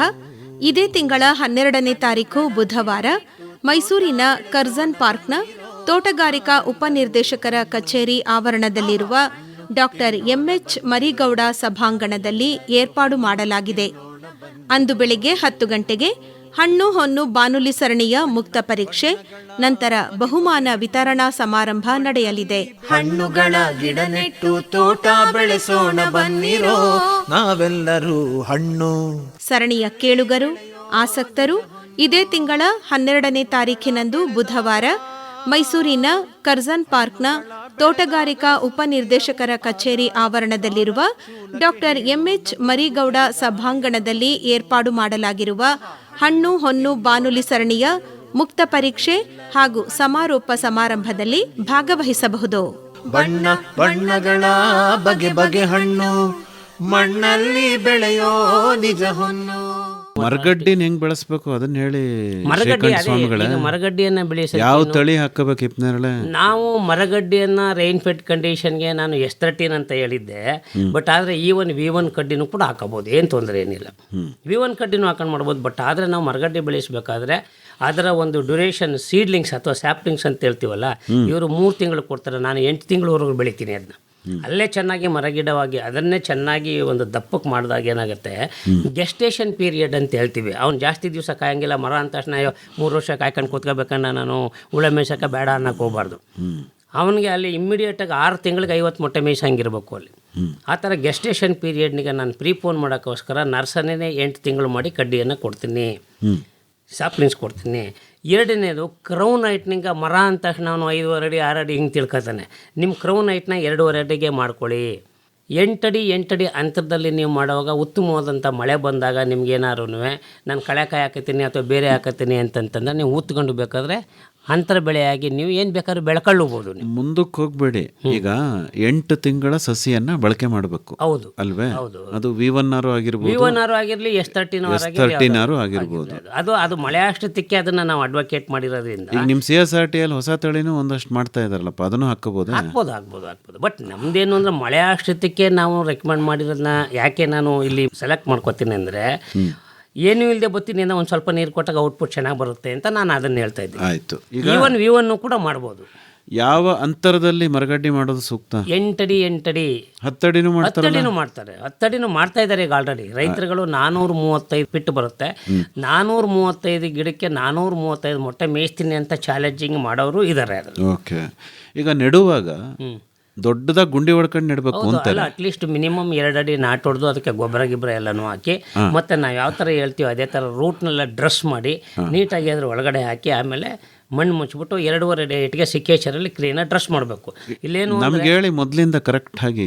ಇದೇ ತಿಂಗಳ 12ನೇ ತಾರೀಕು ಬುಧವಾರ ಮೈಸೂರಿನ ಕರ್ಜನ್ ಪಾರ್ಕ್ನ ತೋಟಗಾರಿಕಾ ಉಪನಿರ್ದೇಶಕರ ಕಚೇರಿ ಆವರಣದಲ್ಲಿರುವ ಡಾಕ್ಟರ್ MH ಮರಿಗೌಡ ಸಭಾಂಗಣದಲ್ಲಿ ಏರ್ಪಾಡು ಮಾಡಲಾಗಿದೆ. ಅಂದು ಬೆಳಿಗ್ಗೆ 10 ಗಂಟೆಗೆ ಹಣ್ಣು ಹೊನ್ನು ಬಾನುಲಿ ಸರಣಿಯ ಮುಕ್ತ ಪರೀಕ್ಷೆ, ನಂತರ ಬಹುಮಾನ ವಿತರಣಾ ಸಮಾರಂಭ ನಡೆಯಲಿದೆ. ಹಣ್ಣುಗಳ ಗಿಡ ನೆಟ್ಟು ತೋಟ ಬೆಳೆಸೋಣ ಬನ್ನಿರೋ, ನಾವೆಲ್ಲರೂ ಹಣ್ಣು. ಸರಣಿಯ ಕೇಳುಗರು, ಆಸಕ್ತರು ಇದೇ ತಿಂಗಳ 12ನೇ ತಾರೀಖಿನಂದು ಬುಧವಾರ ಮೈಸೂರಿನ ಕರ್ಜನ್ ಪಾರ್ಕ್ನ ತೋಟಗಾರಿಕಾ ಉಪನಿರ್ದೇಶಕರ ಕಚೇರಿ ಆವರಣದಲ್ಲಿರುವ ಡಾಕ್ಟರ್ MH ಮರಿಗೌಡ ಸಭಾಂಗಣದಲ್ಲಿ ಏರ್ಪಾಡು ಮಾಡಲಾಗಿರುವ ಹಣ್ಣು ಹೊನ್ನು ಬಾನುಲಿ ಸರಣಿಯ ಮುಕ್ತ ಪರೀಕ್ಷೆ ಹಾಗೂ ಸಮಾರೋಪ ಸಮಾರಂಭದಲ್ಲಿ ಭಾಗವಹಿಸಬಹುದು. ಬಣ್ಣ ಬಣ್ಣಗಳ ಬಗೆ ಬಗೆ ಹಣ್ಣು, ಮಣ್ಣಲ್ಲಿ ಬೆಳೆಯೋ ನಿಜ ಹೊನ್ನು. ಮರಗಡ್ಡಿನ ಹೆಂಗ್ ಬೆಳೆಸ್ಬೇಕು ಅದನ್ನ ಹೇಳಿ ಮರಗಡ್ಡಿ ಶ್ರೀಕಂಠ ಸ್ವಾಮಿಗಳೇ. ಈಗ ಮರಗಡ್ಡಿಯನ್ನು ಬೆಳೆಸ ಯಾವ ತಳಿ ಹಾಕಬೇಕು ಹಿಪ್ನೇರಳೆ? ನಾವು ಮರಗಡ್ಡಿಯನ್ನು ರೈನ್ ಫೆಡ್ ಕಂಡೀಷನ್ಗೆ ನಾನು S13 ಅಂತ ಹೇಳಿದ್ದೆ. ಬಟ್ ಆದರೆ ಈವನ್ V1 ಕಡ್ಡಿನೂ ಕೂಡ ಹಾಕೋಬೋದು, ಏನು ತೊಂದರೆ ಏನಿಲ್ಲ. V1 ಕಡ್ಡಿನೂ ಹಾಕೊಂಡು ಮಾಡ್ಬೋದು. ಬಟ್ ಆದರೆ ನಾವು ಮರಗಡ್ಡಿ ಬೆಳೆಸಬೇಕಾದ್ರೆ ಅದರ ಒಂದು ಡ್ಯೂರೇಷನ್, ಸೀಡ್ಲಿಂಗ್ಸ್ ಅಥವಾ ಸ್ಯಾಪ್ಲಿಂಗ್ಸ್ ಅಂತ ಹೇಳ್ತೀವಲ್ಲ, ಇವರು 3 ತಿಂಗಳು ಕೊಡ್ತಾರೆ. ನಾನು 8 ತಿಂಗಳವರೆಗೂ ಬೆಳಿತೀನಿ ಅದನ್ನ. ಅಲ್ಲೇ ಚೆನ್ನಾಗಿ ಮರಗಿಡವಾಗಿ ಅದನ್ನೇ ಚೆನ್ನಾಗಿ ಒಂದು ದಪ್ಪಕ್ಕೆ ಮಾಡಿದಾಗ ಏನಾಗುತ್ತೆ, ಗೆಸ್ಟೇಷನ್ ಪೀರಿಯಡ್ ಅಂತ ಹೇಳ್ತೀವಿ. ಅವ್ನು ಜಾಸ್ತಿ ದಿವಸ ಕಾಯಂಗಿಲ್ಲ. ಮರ ಅಂದ ತಕ್ಷಣ 3 ವರ್ಷ ಕಾಯ್ಕೊಂಡು ಕೂತ್ಕೋಬೇಕನ್ನ ನಾನು ಉಳೆ ಮೇಯ್ಸೋಕ್ಕೆ ಬೇಡ ಅನ್ನೋಕೆ ಹೋಗ್ಬಾರ್ದು. ಅವನಿಗೆ ಅಲ್ಲಿ ಇಮ್ಮಿಡಿಯೇಟಾಗಿ 6 ತಿಂಗಳಿಗೆ 50 ಮೊಟ್ಟೆ ಮೇಯ್ಸಂಗಿರ್ಬೇಕು ಅಲ್ಲಿ. ಆ ಥರ ಗೆಸ್ಟೇಷನ್ ಪೀರಿಯಡ್ನಿಗೆ ನಾನು ಪ್ರೀಪೋನ್ ಮಾಡೋಕ್ಕೋಸ್ಕರ ನರ್ಸರಿನೇ 8 ತಿಂಗಳು ಮಾಡಿ ಕಡ್ಡಿಯನ್ನು ಕೊಡ್ತೀನಿ, ಸಾಪ್ಲಿಂಗ್ಸ್ ಕೊಡ್ತೀನಿ. ಎರಡನೇದು ಕ್ರೌನ್ ಹೈಟ್ನಿಂಗ. ಮರ ಅಂದ ತಕ್ಷಣ ಅವನು 5.5 ಅಡಿ 6 ಅಡಿ ಹಿಂಗೆ ತಿಳ್ಕೊತಾನೆ. ನಿಮ್ಮ ಕ್ರೌನ್ ಹೈಟ್ನ 2.5 ಅಡಿಗೆ ಮಾಡ್ಕೊಳ್ಳಿ. 8 ಅಡಿ ಅಂತರದಲ್ಲಿ ನೀವು ಮಾಡುವಾಗ ಉತ್ತಮವಾದಂಥ ಮಳೆ ಬಂದಾಗ ನಿಮ್ಗೇನಾದ್ರು ನಾನು ಕಳೆಕಾಯಿ ಹಾಕತ್ತೀನಿ ಅಥವಾ ಬೇರೆ ಹಾಕತ್ತೀನಿ ಅಂತಂತಂದ್ರೆ ನೀವು ಉತ್ಕೊಂಡು ಬೇಕಾದ್ರೆ ಅಂತರ ಬೆಳೆಯಾಗಿ ನೀವು ಏನು ಬೇಕಾದ್ರೂ ಬೆಳ್ಕೊಳ್ಳಬಹುದು. ನೀವು ಮುಂದಕ್ಕೆ ಹೋಗ್ಬೇಡಿ. ಈಗ 8 ತಿಂಗಳ ಸಸಿಯನ್ನ ಬಳಕೆ ಮಾಡಬೇಕು. ಹೌದು ಅಲ್ವೇ? ಹೌದು. ಅದು V1 ಆಗಿರ್ಬೋದು, V1 ಆಗಿರಲಿ, S13 ಆಗಿರ್ಬೋದು. ಅದು ಮಳೆ ಅಷ್ಟೊತ್ತಿಗೆ ಅದನ್ನ ನಾವು ಅಡ್ವೊಕೇಟ್ ಮಾಡಿರೋದ್ರಿಂದ. ಈಗ ನಿಮ್ಮ CSRT ಅಲ್ಲಿ ಹೊಸ ತಳಿನೂ ಒಂದಷ್ಟು ಮಾಡ್ತಾ ಇದಾರಲ್ಲಪ್ಪ, ಅದನ್ನು ಹಾಕೋಬಹುದು. ಹಾಕ್ಬೋದು. ಬಟ್ ನಮ್ದೇನು ಅಂದ್ರೆ ಮಳೆ ಅಷ್ಟೊತ್ತಿಗೆ ನಾವು ರೆಕಮೆಂಡ್ ಮಾಡಿರೋದನ್ನ ಯಾಕೆ ನಾನು ಇಲ್ಲಿ ಸೆಲೆಕ್ಟ್ ಮಾಡ್ಕೊತೀನಿ ಅಂದರೆ, ಏನೂ ಇಲ್ಲದೆ ಬತ್ತೀನಿ ಅಂದರೆ ಒಂದು ಸ್ವಲ್ಪ ನೀರು ಕೊಟ್ಟಾಗ ಔಟ್ಪುಟ್ ಚೆನ್ನಾಗಿ ಬರುತ್ತೆ ಅಂತ ನಾನು ಅದನ್ನು ಹೇಳ್ತಾ ಇದ್ದೀನಿ. ಆಯಿತು. ಈಗ V1 ಕೂಡ ಮಾಡ್ಬೋದು. ಯಾವ ಅಂತರದಲ್ಲಿ ಮರಗಡ್ಡಿ ಮಾಡೋದು ಸೂಕ್ತ? 8 ಅಡಿ 10 ಅಡಿನೂ ಮಾಡ್ತಾರೆ. 10 ಅಡಿನೂ ಮಾಡ್ತಾ ಇದ್ದಾರೆ ಈಗ ಆಲ್ರೆಡಿ. ರೈತರುಗಳು 435 ಫಿಟ್ ಬರುತ್ತೆ. 435 ಗಿಡಕ್ಕೆ 435 ಮೊಟ್ಟೆ ಮೇಯ್ತೀನಿ ಅಂತ ಚಾಲೆಂಜಿಂಗ್ ಮಾಡೋರು ಇದ್ದಾರೆ. ಓಕೆ. ಈಗ ನೆಡುವಾಗ ದೊಡ್ಡದಾಗಿ ಗುಂಡಿ ಹೊಡ್ಕೊಂಡು ನೆಡಬೇಕು ಅಂತ ಅಲ್ಲ, ಅಟ್ಲೀಸ್ಟ್ ಮಿನಿಮಮ್ 2 ಅಡಿ ನಾಟ್ ಹೊಡೆದು ಅದಕ್ಕೆ ಗೊಬ್ಬರ ಎಲ್ಲನೂ ಹಾಕಿ, ಮತ್ತೆ ನಾವು ಯಾವ ಥರ ಹೇಳ್ತೀವಿ ಅದೇ ಥರ ರೂಟ್ನೆಲ್ಲ ಡ್ರೆಸ್ ಮಾಡಿ ನೀಟಾಗಿ ಅದ್ರ ಒಳಗಡೆ ಹಾಕಿ ಆಮೇಲೆ ಮಣ್ಣು ಮುಚ್ಚಿಬಿಟ್ಟು 2.5 ಅಡಿ ಹೈಟ್ಗೆ ಸಿಕ್ಕೇಚರಲ್ಲಿ ಕ್ಲೀನಾಗಿ ಡ್ರೆಸ್ ಮಾಡಬೇಕು. ಇಲ್ಲೇನು ನಮ್ಗೆ ಹೇಳಿ ಮೊದಲಿಂದ ಕರೆಕ್ಟ್ ಆಗಿ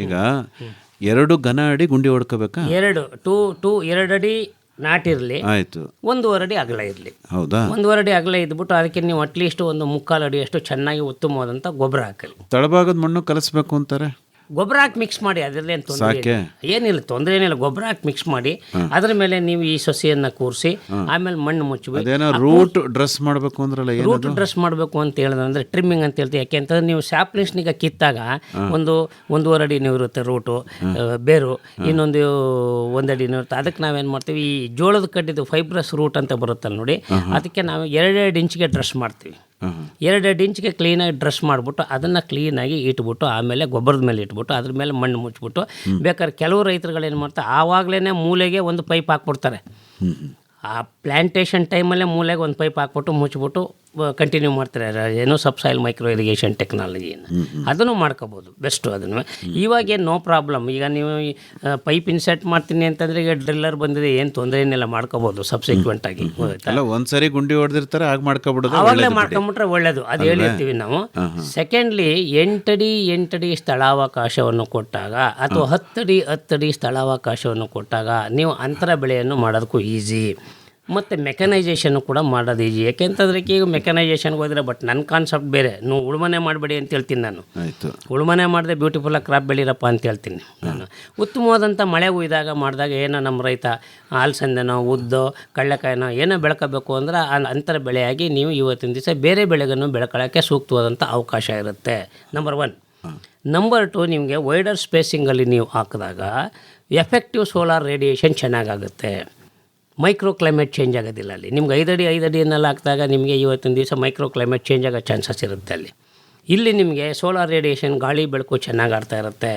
ಈಗ 2 ಘನ ಅಡಿ ಗುಂಡಿ ಹೊಡ್ಕೋಬೇಕಾ? 2 ಅಡಿ ನಾಟಿರಲಿ, ಆಯಿತು. 1.5 ಅಡಿ ಅಗಲ ಇರಲಿ. ಹೌದಾ? 1.5 ಅಡಿ ಅಗಲ ಇದ್ಬಿಟ್ಟು ಅದಕ್ಕೆ ನೀವು ಅಟ್ಲೀಸ್ಟ್ 1/4 ಅಡಿಯಷ್ಟು ಚೆನ್ನಾಗಿ ಉತ್ತಮವಾದಂಥ ಗೊಬ್ಬರ ಹಾಕಲಿ. ತಳಭಾಗದ ಮಣ್ಣು ಕಲಿಸ್ಬೇಕು ಅಂತಾರೆ. ಗೊಬ್ಬರ ಹಾಕಿ ಮಿಕ್ಸ್ ಮಾಡಿ, ಅದರಲ್ಲಿ ಏನು ತೊಂದರೆ ಏನಿಲ್ಲ, ತೊಂದರೆ ಏನಿಲ್ಲ. ಗೊಬ್ಬರ ಹಾಕಿ ಮಿಕ್ಸ್ ಮಾಡಿ ಅದ್ರ ಮೇಲೆ ನೀವು ಈ ಸಸಿಯನ್ನು ಕೂರಿಸಿ ಆಮೇಲೆ ಮಣ್ಣು ಮುಚ್ಚಬೇಕು. ಅದೇನೋ ರೂಟ್ ಡ್ರೆಸ್ ಮಾಡಬೇಕು ಅಂದ್ರಲ್ಲ, ರೂಟ್ ಡ್ರೆಸ್ ಮಾಡಬೇಕು ಅಂತ ಹೇಳಿದ್ರೆ ಟ್ರಿಮ್ಮಿಂಗ್ ಅಂತ ಹೇಳ್ತೀವಿ. ಯಾಕೆಂತಂದ್ರೆ ನೀವು ಸ್ಯಾಪ್ಲಿಂಗ್ಸ್ನಿಗೆ ಕಿತ್ತಾಗ 1.5 ಅಡಿ ಇರುತ್ತೆ ರೂಟು, ಬೇರು ಇನ್ನೊಂದು 1 ಅಡಿ ಇರುತ್ತೆ. ಅದಕ್ಕೆ ನಾವೇನು ಮಾಡ್ತೀವಿ, ಈ ಜೋಳದ ಕಡ್ಡಿದು ಫೈಬ್ರಸ್ ರೂಟ್ ಅಂತ ಬರುತ್ತಲ್ಲ ನೋಡಿ, ಅದಕ್ಕೆ ನಾವು 2 ಇಂಚಿಗೆ ಡ್ರೆಸ್ ಮಾಡ್ತೀವಿ. 2 ಇಂಚಿಗೆ ಕ್ಲೀನಾಗಿ ಡ್ರೆಸ್ ಮಾಡಿಬಿಟ್ಟು ಅದನ್ನು ಕ್ಲೀನಾಗಿ ಇಟ್ಬಿಟ್ಟು ಆಮೇಲೆ ಗೊಬ್ಬರದ ಮೇಲೆ ಇಟ್ಬಿಟ್ಟು ಅದ್ರ ಮೇಲೆ ಮಣ್ಣು ಮುಚ್ಚಿಬಿಟ್ಟು, ಬೇಕಾದ್ರೆ ಕೆಲವು ರೈತರುಗಳೇನು ಮಾಡ್ತಾರೆ ಆವಾಗಲೇ ಮೂಲೆಗೆ ಒಂದು ಪೈಪ್ ಹಾಕ್ಬಿಡ್ತಾರೆ. ಆ ಪ್ಲ್ಯಾಂಟೇಷನ್ ಟೈಮಲ್ಲೇ ಮೂಲೆಗೆ ಒಂದು ಪೈಪ್ ಹಾಕ್ಬಿಟ್ಟು ಮುಚ್ಚಿಬಿಟ್ಟು ಕಂಟಿನ್ಯೂ ಮಾಡ್ತಾರೆ. ಏನೋ ಸಬ್ಸಾಯಿಲ್ ಮೈಕ್ರೋ ಇರಿಗೇಷನ್ ಟೆಕ್ನಾಲಜಿಯನ್ನು ಅದನ್ನು ಮಾಡ್ಕೋಬೋದು, ಬೆಸ್ಟು ಅದನ್ನು. ಇವಾಗೇನು ನೋ ಪ್ರಾಬ್ಲಮ್. ಈಗ ನೀವು ಪೈಪ್ ಇನ್ಸರ್ಟ್ ಮಾಡ್ತೀನಿ ಅಂತಂದರೆ ಈಗ ಡ್ರಿಲ್ಲರ್ ಬಂದಿದೆ, ಏನು ತೊಂದರೆ ಏನಿಲ್ಲ, ಮಾಡ್ಕೋಬೋದು ಸಬ್ಸಿಕ್ವೆಂಟ್ ಆಗಿ. ಒಂದ್ಸರಿ ಗುಂಡಿ ಹೊಡೆದಿರ್ತಾರೆ, ಆಗ ಮಾಡ್ಕೊಬಿಡೋದು, ಆವಾಗಲೇ ಮಾಡ್ಕೊಂಬಿಟ್ರೆ ಒಳ್ಳೇದು. ಅದು ಹೇಳಿರ್ತೀವಿ ನಾವು. ಸೆಕೆಂಡ್ಲಿ 8 ಅಡಿ ಸ್ಥಳಾವಕಾಶವನ್ನು ಕೊಟ್ಟಾಗ ಅಥವಾ 10 ಅಡಿ ಸ್ಥಳಾವಕಾಶವನ್ನು ಕೊಟ್ಟಾಗ ನೀವು ಅಂತರ ಬೆಳೆಯನ್ನು ಮಾಡೋದಕ್ಕೂ ಈಸಿ. ಮತ್ತು ಮೆಕನೈಸೇಷನ್ನು ಕೂಡ ಮಾಡೋದು ಈಜಿ. ಯಾಕೆಂತಂದ್ರೆ ಈಗ ಮೆಕನೈಸೇಷನ್ಗೆ ಹೋದರೆ, ಬಟ್ ನನ್ನ ಕಾನ್ಸೆಪ್ಟ್ ಬೇರೆ. ನೀವು ಉಳುಮನೆ ಮಾಡಬೇಡಿ ಅಂತ ಹೇಳ್ತೀನಿ ನಾನು. ಉಳುಮನೆ ಮಾಡಿದೆ ಬ್ಯೂಟಿಫುಲ್ಲಾಗಿ ಕ್ರಾಪ್ ಬೆಳೀರಪ್ಪ ಅಂತ ಹೇಳ್ತೀನಿ ನಾನು. ಉತ್ತಮವಾದಂಥ ಮಳೆ ಹುಯ್ದಾಗ ಮಾಡಿದಾಗ ಏನೋ ನಮ್ಮ ರೈತ ಅಲಸಂದೆನೋ ಉದ್ದೋ ಕಡಲೆಕಾಯಿನೋ ಏನೋ ಬೆಳ್ಕೋಬೇಕು ಅಂದ್ರೆ ಅಂತರ ಬೆಳೆಯಾಗಿ ನೀವು ಇವತ್ತಿನ ದಿವಸ ಬೇರೆ ಬೆಳೆಗಳನ್ನು ಬೆಳ್ಕೊಳ್ಳೋಕ್ಕೆ ಸೂಕ್ತವಾದಂಥ ಅವಕಾಶ ಇರುತ್ತೆ. ನಂಬರ್ 1. ನಂಬರ್ 2, ನಿಮಗೆ ವೈಡರ್ ಸ್ಪೇಸಿಂಗಲ್ಲಿ ನೀವು ಹಾಕಿದಾಗ ಎಫೆಕ್ಟಿವ್ ಸೋಲಾರ್ ರೇಡಿಯೇಷನ್ ಚೆನ್ನಾಗಾಗುತ್ತೆ. ಮೈಕ್ರೋ ಕ್ಲೈಮೇಟ್ ಚೇಂಜ್ ಆಗೋದಿಲ್ಲ ಅಲ್ಲಿ. ನಿಮ್ಗೆ 5 ಅಡಿಯನ್ನೆಲ್ಲ ಹಾಕಿದಾಗ ನಿಮಗೆ ಇವತ್ತಿನ ದಿವಸ ಮೈಕ್ರೋ ಕ್ಲೈಮೇಟ್ ಚೇಂಜ್ ಆಗೋ ಚಾನ್ಸಸ್ ಇರುತ್ತೆ ಅಲ್ಲಿ. ಇಲ್ಲಿ ನಿಮಗೆ ಸೋಲಾರ್ ರೇಡಿಯೇಷನ್, ಗಾಳಿ ಬೆಳಕು ಚೆನ್ನಾಗಿ ಆಡ್ತಾ ಇರುತ್ತೆ.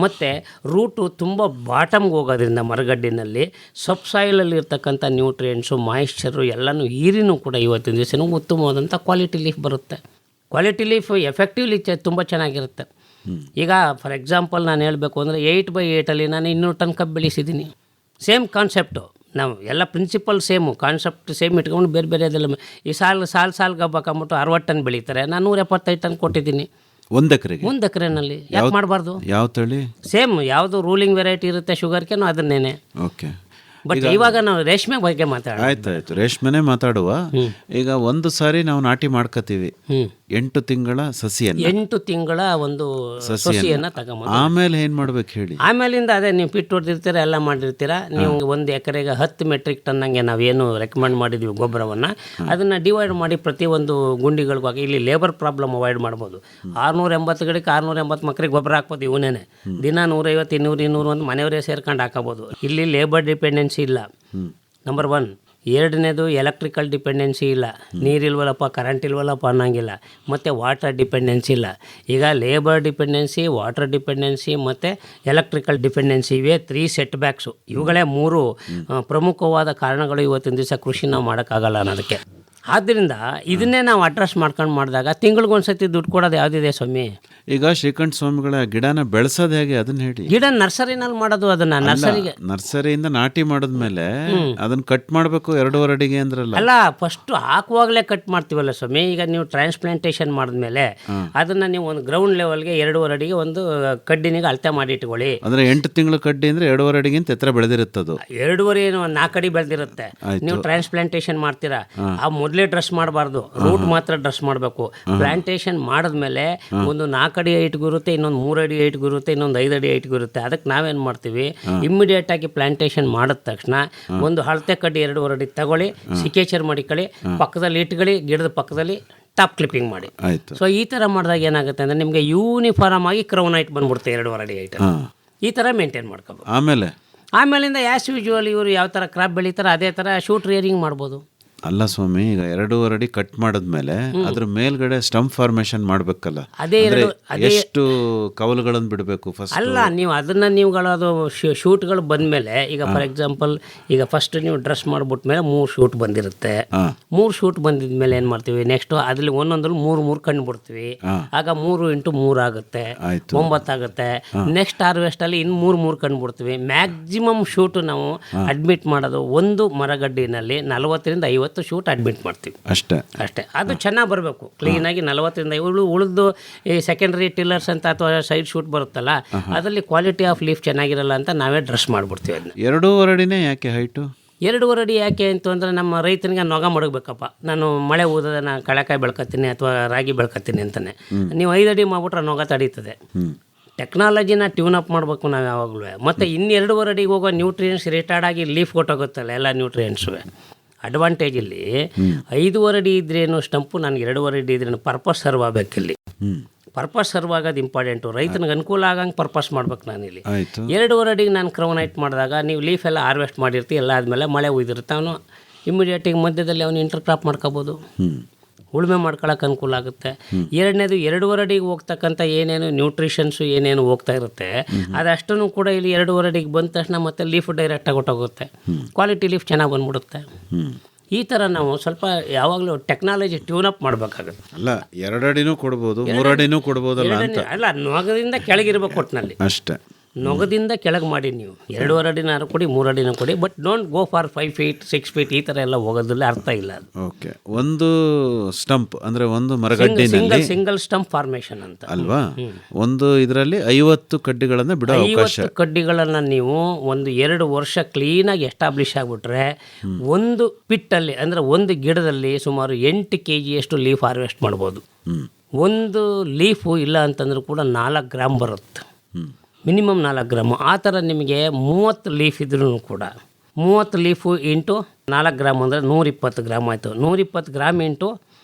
ಮತ್ತು ರೂಟು ತುಂಬ ಬಾಟಮ್ಗೆ ಹೋಗೋದ್ರಿಂದ ಮರಗಡ್ಡಿನಲ್ಲಿ ಸಬ್ಸಾಯಿಲಲ್ಲಿ ಇರ್ತಕ್ಕಂಥ ನ್ಯೂಟ್ರಿಯೆಂಟ್ಸು, ಮಾಯಿಶ್ಚರು ಎಲ್ಲನೂ ಹೀರಿನೂ ಕೂಡ ಇವತ್ತಿನ ದಿವಸ ಉತ್ತಮವಾದಂಥ ಕ್ವಾಲಿಟಿ ಲೀಫ್ ಬರುತ್ತೆ. ಕ್ವಾಲಿಟಿ ಲೀಫ್ ಎಫೆಕ್ಟಿವ್ ಲೀಫ್ ತುಂಬ ಚೆನ್ನಾಗಿರುತ್ತೆ. ಈಗ ಫಾರ್ ಎಕ್ಸಾಂಪಲ್ ನಾನು ಹೇಳಬೇಕು ಅಂದರೆ 8x8 ನಾನು 200 ಟನ್ ಕಬ್ಬು ಬೆಳೆಸಿದ್ದೀನಿ. ಸೇಮ್ ಕಾನ್ಸೆಪ್ಟು, ನಾವು ಎಲ್ಲ ಪ್ರಿನ್ಸಿಪಲ್ ಸೇಮು, ಕಾನ್ಸೆಪ್ಟ್ ಸೇಮ್ ಇಟ್ಕೊಂಡು ಬೇರೆ ಬೇರೆ ಅದೆಲ್ಲ. ಈ ಸಾಲು ಗಬ್ಬ ಹಾಕೊಂಬಿಟ್ಟು 60 ಟನ್ ಬೆಳೀತಾರೆ, ನಾನು 175 ಟನ್ ಕೊಟ್ಟಿದ್ದೀನಿ 1 ಎಕರೆನಲ್ಲಿ. ಯಾಕೆ ಮಾಡಬಾರ್ದು? ಯಾವ ತಳಿ? ಸೇಮ್ ಯಾವುದು ರೂಲಿಂಗ್ ವೆರೈಟಿ ಇರುತ್ತೆ ಶುಗರ್ಕೇನೋ ಅದನ್ನೇನೆ. ಓಕೆ. ಬಟ್ ಇವಾಗ ನಾವು ರೇಷ್ಮೆ ಬಗ್ಗೆ ಮಾತಾಡೋಣ. ಆಯ್ತಾಯ್ತು, ರೇಷ್ಮೆನೇ ಮಾತಾಡುವ. ಈಗ ಒಂದು ಸಾರಿ ನಾವು ನಾಟಿ ಮಾಡ್ಕೋತೀವಿ, 8 ತಿಂಗಳ ಸಸಿಯನ್ನು 8 ತಿಂಗಳ ಒಂದು ಸಸಿಯನ್ನು ತಗೊಂಬಂದು ಆಮೇಲೆ ಏನು ಮಾಡ್ಬೇಕು ಹೇಳಿ. ಆಮೇಲಿಂದ ಅದೇ ನೀವು ಪಿಟ್ ಹೊಡೆದಿರ್ತೀರ, ಎಲ್ಲ ಮಾಡಿರ್ತೀರ. ನೀವು 1 ಎಕರೆಗೆ 10 ಮೆಟ್ರಿಕ್ ಟನ್ನಂಗೆ ನಾವೇನು ರೆಕಮೆಂಡ್ ಮಾಡಿದ್ವಿ ಗೊಬ್ಬರವನ್ನು, ಅದನ್ನು ಡಿವೈಡ್ ಮಾಡಿ ಪ್ರತಿಯೊಂದು ಗುಂಡಿಗಳಿಗೂ ಹಾಕಿ. ಇಲ್ಲಿ ಲೇಬರ್ ಪ್ರಾಬ್ಲಮ್ ಅವಾಯ್ಡ್ ಮಾಡ್ಬೋದು. 680 ಗಿಡಕ್ಕೆ 680 ಮಕ್ಕಳಿಗೆ ಗೊಬ್ಬರ ಹಾಕ್ಬೋದು. ಇವನೇನೆ ದಿನ 150, 200 ಒಂದು ಮನೆಯವರೇ ಸೇರ್ಕೊಂಡು ಹಾಕೋಬೋದು. ಇಲ್ಲಿ ಲೇಬರ್ ಡಿಪೆಂಡೆನ್ಸಿ ಇಲ್ಲ, ನಂಬರ್ 1. ಎರಡನೇದು ಎಲೆಕ್ಟ್ರಿಕಲ್ ಡಿಪೆಂಡೆನ್ಸಿ ಇಲ್ಲ, ನೀರಿಲ್ವಲ್ಲಪ್ಪ ಕರೆಂಟ್ ಇಲ್ವಲ್ಲಪ್ಪ ಅನ್ನಂಗಿಲ್ಲ. ಮತ್ತು ವಾಟರ್ ಡಿಪೆಂಡೆನ್ಸಿ ಇಲ್ಲ. ಈಗ ಲೇಬರ್ ಡಿಪೆಂಡೆನ್ಸಿ, ವಾಟರ್ ಡಿಪೆಂಡೆನ್ಸಿ ಮತ್ತು ಎಲೆಕ್ಟ್ರಿಕಲ್ ಡಿಪೆಂಡೆನ್ಸಿ ಇವೇ 3 ಸೆಟ್ ಬ್ಯಾಕ್ಸು. ಇವುಗಳೇ 3 ಪ್ರಮುಖವಾದ ಕಾರಣಗಳು ಇವತ್ತಿನ ದಿವಸ ಕೃಷಿ ನಾವು ಮಾಡೋಕ್ಕಾಗಲ್ಲ ಅನ್ನೋದಕ್ಕೆ. ಆದ್ದರಿಂದ ಇದನ್ನೇ ನಾವು ಅಡ್ರೆಸ್ ಮಾಡ್ಕೊಂಡು ಮಾಡಿದಾಗ ತಿಂಗಳಿಗೊಂದ್ಸತಿ ದುಡ್ಡು ಕೊಡೋದು ಯಾವುದಿದೆ ಸ್ವಾಮಿ? ಈಗ ಶ್ರೀಕಂಠ ಸ್ವಾಮಿಗಳ ಗಿಡನ ಬೆಳೆಸೋದು ಹೇಗೆ ಅದನ್ನ ಹೇಳಿ. ಗಿಡ ನರ್ಸರಿನಲ್ಲಿ ಮಾಡೋದು, ಅದನ್ನ ನರ್ಸರಿಯಿಂದ ನಾಟಿ ಮಾಡಿದ್ಮೇಲೆ ಅದನ್ನ ಕಟ್ ಮಾಡಬೇಕು 2.5 ಅಡಿಗೆ ಅಂದ್ರಲ್ಲ. ಅಲ್ಲ, ಫಸ್ಟ್ ಹಾಕುವಾಗಲೇ ಕಟ್ ಮಾಡ್ತೀವಲ್ಲ ಸ್ವಾಮಿ. ಈಗ ನೀವು ಟ್ರಾನ್ಸ್ಪ್ಲಾಂಟೇಶನ್ ಮಾಡಿದ್ಮೇಲೆ ಅದನ್ನ ನೀವು ಒಂದು ಗ್ರೌಂಡ್ ಲೆವೆಲ್ಗೆ 2.5 ಅಡಿಗೆ ಒಂದು ಕಡ್ಡಿನಿಗೆ ಅಳತೆ ಮಾಡಿ ಇಟ್ಕೊಳ್ಳಿ. ಅಂದ್ರೆ 8 ತಿಂಗಳ ಕಡ್ಡಿ ಅಂದ್ರೆ 2.5 ಅಡಿಗಿಂತ ಎತ್ತರ ಬೆಳೆದಿರುತ್ತದು. 2.5 ಏನು 4 ಅಡಿ ಬೆಳೆದಿರುತ್ತೆ. ನೀವು ಟ್ರಾನ್ಸ್ಪ್ಲಾಂಟೇಶನ್ ಮಾಡ್ತೀರಾ, ಆ ಮೊದಲೇ ಡ್ರೆಸ್ ಮಾಡಬಾರ್ದು, ರೂಟ್ ಮಾತ್ರ ಡ್ರೆಸ್ ಮಾಡಬೇಕು. ಪ್ಲಾಂಟೇಶನ್ ಮಾಡಿದ್ಮೇಲೆ ಒಂದು 4 ಅಡಿ ಹೈಟ್ಗೂ ಇರುತ್ತೆ, ಇನ್ನೊಂದು 3 ಅಡಿ ಹೈಟ್ಗೂ ಇರುತ್ತೆ, ಇನ್ನೊಂದು 5 ಅಡಿ ಹೈಟ್ಗೂ ಇರುತ್ತೆ. ಅದಕ್ಕೆ ನಾವೇನು ಮಾಡ್ತೀವಿ, ಇಮ್ಮಿಡಿಯೇಟ್ ಆಗಿ ಪ್ಲಾಂಟೇಶನ್ ಮಾಡಿದ ತಕ್ಷಣ ಒಂದು ಹಳತೆ ಕಡ್ಡಿ 2.5 ಅಡಿ ತಗೊಳ್ಳಿ, ಸಿಕೇಚರ್ ಮಾಡಿಕೊಳ್ಳಿ, ಪಕ್ಕದಲ್ಲಿ ಇಟ್ಕೊಳ್ಳಿ, ಗಿಡದ ಪಕ್ಕದಲ್ಲಿ ಟಾಪ್ ಕ್ಲಿಪ್ಪಿಂಗ್ ಮಾಡಿ. ಸೊ ಈ ಥರ ಮಾಡಿದಾಗ ಏನಾಗುತ್ತೆ ಅಂದರೆ ನಿಮಗೆ ಯೂನಿಫಾರ್ಮ್ ಆಗಿ ಕ್ರೌನ್ ಹೈಟ್ ಬಂದ್ಬಿಡುತ್ತೆ 2.5 ಅಡಿ ಹೈಟ್. ಈ ಥರ ಮೇಂಟೈನ್ ಮಾಡ್ಕೋಬೇಕು. ಆಮೇಲಿಂದ ಆ್ಯಸ್ ಯೂಶುವಲ್ ಇವರು ಯಾವ ಥರ ಕ್ರಾಪ್ ಬೆಳೀತಾರೆ ಅದೇ ಥರ ಶೂಟ್ ರೇರಿಂಗ್ ಮಾಡ್ಬೋದು. ಅಲ್ಲ ಸ್ವಾಮಿ, ಈಗ 2.5 ಅಡಿ ಕಟ್ ಮಾಡಿದ್ಮೇಲೆ ಅದ್ರ ಮೇಲ್ಗಡೆ ಸ್ಟಂಪ್ ಫಾರ್ಮೇಶನ್ ಮಾಡ್ಬೇಕಲ್ಲ, ಎಷ್ಟು ಕವಲುಗಳನ್ನು ಬಿಡಬೇಕು ಫಸ್ಟ್? ಅಲ್ಲ, ನೀವು ಅದನ್ನ ಅದು ಶೂಟ್ಗಳು ಬಂದ್ಮೇಲೆ, ಈಗ ಫಾರ್ ಎಕ್ಸಾಂಪಲ್ ಈಗ ಫಸ್ಟ್ ನೀವು ಡ್ರೆಸ್ ಮಾಡ್ಬಿಟ್ಮೇಲೆ 3 ಶೂಟ್ ಬಂದಿರುತ್ತೆ. 3 ಶೂಟ್ ಬಂದಿದ್ಮೇಲೆ ಏನು ಮಾಡ್ತೀವಿ, ನೆಕ್ಸ್ಟ್ ಅದ್ರಲ್ಲಿ ಒಂದೊಂದ್ರಲ್ಲಿ 3 ಕಂಡು ಬಿಡ್ತೀವಿ. ಆಗ 3 × 3 ಆಗುತ್ತೆ, 9 ಆಗುತ್ತೆ. ನೆಕ್ಸ್ಟ್ ಹಾರ್ವೆಸ್ಟಲ್ಲಿ ಇನ್ನು 3 ಕಂಡು ಬಿಡ್ತೀವಿ. ಮ್ಯಾಕ್ಸಿಮಮ್ ಶೂಟ್ ನಾವು ಅಡ್ಮಿಟ್ ಮಾಡೋದು ಒಂದು ಮರಗಡ್ಡಿನಲ್ಲಿ 40 ರಿಂದ 50 ಶೂಟ್ ಅಡ್ಮಿಟ್ ಮಾಡ್ತೀವಿ ಅಷ್ಟೇ. ಅದು ಚೆನ್ನಾಗಿ ಬರಬೇಕು, ಕ್ಲೀನಾಗಿ 40 ರಿಂದ 50. ಉಳಿದು ಈ ಸೆಕೆಂಡರಿ ಟಿಲ್ಲರ್ಸ್ ಅಂತ ಅಥವಾ ಸೈಡ್ ಶೂಟ್ ಬರುತ್ತಲ್ಲ, ಅದರಲ್ಲಿ ಕ್ವಾಲಿಟಿ ಆಫ್ ಲೀಫ್ ಚೆನ್ನಾಗಿರಲ್ಲ ಅಂತ ನಾವೇ ಡ್ರೆಸ್ ಮಾಡಿಬಿಡ್ತೀವಿ. ಅದನ್ನ 2.5 ಅಡಿನೇ ಯಾಕೆ ಹೈಟು? 2.5 ಅಡಿ ಯಾಕೆ ಅಂತಂದರೆ ನಮ್ಮ ರೈತನಿಗೆ ನೊಗ ಮಡಗಬೇಕಪ್ಪ, ನಾನು ಮಳೆ ಊದದೆ ನಾನು ಕಳೆಕಾಯಿ ಬೆಳ್ಕೊತೀನಿ ಅಥವಾ ರಾಗಿ ಬೆಳ್ಕೊತೀನಿ ಅಂತಾನೆ. ನೀವು 5 ಅಡಿ ಮಾಡ್ಬಿಟ್ರೆ ನೊಗ ತಡೀತದೆ. ಟೆಕ್ನಾಲಜಿನ ಟ್ಯೂನ್ ಅಪ್ ಮಾಡಬೇಕು ನಾವು ಯಾವಾಗಲೂ. ಮತ್ತು ಇನ್ನು 2.5 ಅಡಿಗೆ ಹೋಗೋ ನ್ಯೂಟ್ರಿಯೆಂಟ್ಸ್ ರಿಟೈರ್ಡ್ ಆಗಿ ಲೀಫ್ ಕೊಟ್ಟೋಗುತ್ತಲ್ಲ ಎಲ್ಲ ನ್ಯೂಟ್ರಿಯೆಂಟ್ಸು. ಅಡ್ವಾಂಟೇಜ್ ಇಲ್ಲಿ 5.5 ಅಡಿ ಇದ್ರೇನು ಸ್ಟಂಪು, ನನಗೆ 2.5 ಅಡಿ ಇದ್ರೇನು ಪರ್ಪಸ್ ಸರ್ವ್ ಆಗಬೇಕಿಲ್ಲಿ. ಪರ್ಪಸ್ ಸರ್ವ್ ಆಗೋದು ಇಂಪಾರ್ಟೆಂಟು. ರೈತನಿಗೆ ಅನುಕೂಲ ಆಗಂಗೆ ಪರ್ಪಸ್ ಮಾಡ್ಬೇಕು. ನಾನಿಲ್ಲಿ 2.5 ಅಡಿಗೆ ನಾನು ಕ್ರೌನ್ ಹೈಟ್ ಮಾಡಿದಾಗ ನೀವು ಲೀಫ್ ಎಲ್ಲ ಹಾರ್ವೆಸ್ಟ್ ಮಾಡಿರ್ತೀವಿ, ಎಲ್ಲ ಆದಮೇಲೆ ಮಳೆ ಉಯ್ದಿರುತ್ತೆ, ಅವನು ಇಮಿಡಿಯೇಟಿಗೆ ಮಧ್ಯದಲ್ಲಿ ಅವನು ಇಂಟರ್ ಕ್ರಾಪ್ ಮಾಡ್ಕೋಬೋದು, ಉಳುಮೆ ಮಾಡ್ಕೊಳ್ಳೋಕೆ ಅನುಕೂಲ ಆಗುತ್ತೆ. ಎರಡನೇದು 2.5 ಅಡಿಗೆ ಹೋಗ್ತಕ್ಕಂಥ ಏನೇನು ನ್ಯೂಟ್ರಿಷನ್ಸು ಏನೇನು ಹೋಗ್ತಾ ಇರುತ್ತೆ ಅದಷ್ಟನ್ನು ಕೂಡ ಇಲ್ಲಿ 2.5 ಅಡಿಗೆ ಬಂದ ತಕ್ಷಣ ಮತ್ತೆ ಲೀಫ್ ಡೈರೆಕ್ಟಾಗಿ ಹೊಟ್ಟೋಗುತ್ತೆ, ಕ್ವಾಲಿಟಿ ಲೀಫ್ ಚೆನ್ನಾಗಿ ಬಂದ್ಬಿಡುತ್ತೆ. ಈ ಥರ ನಾವು ಸ್ವಲ್ಪ ಯಾವಾಗಲೂ ಟೆಕ್ನಾಲಜಿ ಟ್ಯೂನ್ ಅಪ್ ಮಾಡಬೇಕಾಗುತ್ತೆ. ಅಲ್ಲ 2 ಅಡಿನೂ ಕೊಡ್ಬೋದು, 3 ಅಡಿನೂ ಕೊಡ್ಬೋದಲ್ಲ ಅಂತ. ಅಲ್ಲ, ನೊಗದಿಂದ ಕೆಳಗಿರ್ಬೇಕು ಒಟ್ಟಿನಲ್ಲಿ, ಅಷ್ಟೇ. ನೊಗದಿಂದ ಕೆಳಗೆ ಮಾಡಿ ನೀವು 2.5 ಅಡಿನಾರು ಕೊಡಿ, 3 ಅಡಿನೂ ಕೊಡಿ, but don't go for 5 feet 6 feet ಈ ಥರ ಎಲ್ಲ ಹೋಗೋದ್ರಲ್ಲಿ ಅರ್ಥ ಇಲ್ಲ. ಓಕೆ, ಒಂದು ಸ್ಟಂಪ್ ಅಂದರೆ ಒಂದು ಮರಗಡ್ಡಿನಲ್ಲಿ ಸಿಂಗಲ್ ಸ್ಟಂಪ್ ಫಾರ್ಮೇಷನ್ ಅಂತ ಅಲ್ವಾ, ಒಂದು ಇದರಲ್ಲಿ 50 ಕಡ್ಡಿಗಳನ್ನು ಬಿಡೋ ಅವಕಾಶ. 50 ಕಡ್ಡಿಗಳನ್ನು ನೀವು ಒಂದು 2 ವರ್ಷ ಕ್ಲೀನಾಗಿ ಎಸ್ಟಾಬ್ಲಿಷ್ ಆಗಿಬಿಟ್ರೆ ಒಂದು ಪಿಟ್ಟಲ್ಲಿ ಅಂದರೆ ಒಂದು ಗಿಡದಲ್ಲಿ ಸುಮಾರು 8 kg ಲೀಫ್ ಹಾರ್ವೆಸ್ಟ್ ಮಾಡ್ಬೋದು. ಒಂದು ಲೀಫು ಇಲ್ಲ ಅಂತಂದ್ರೂ ಕೂಡ 4 ಗ್ರಾಮ್ ಬರುತ್ತೆ, ಮಿನಿಮಮ್ 4 ಗ್ರಾಮು. ಆ ಥರ ನಿಮಗೆ 30 ಲೀಫ್ ಇದ್ರೂ ಕೂಡ 30 ಲೀಫು ಇಂಟು 4 ಗ್ರಾಮ್ ಅಂದರೆ 120 ಗ್ರಾಮ್ ಆಯಿತು. 120 ಗ್ರಾಮ್ ಇಂಟು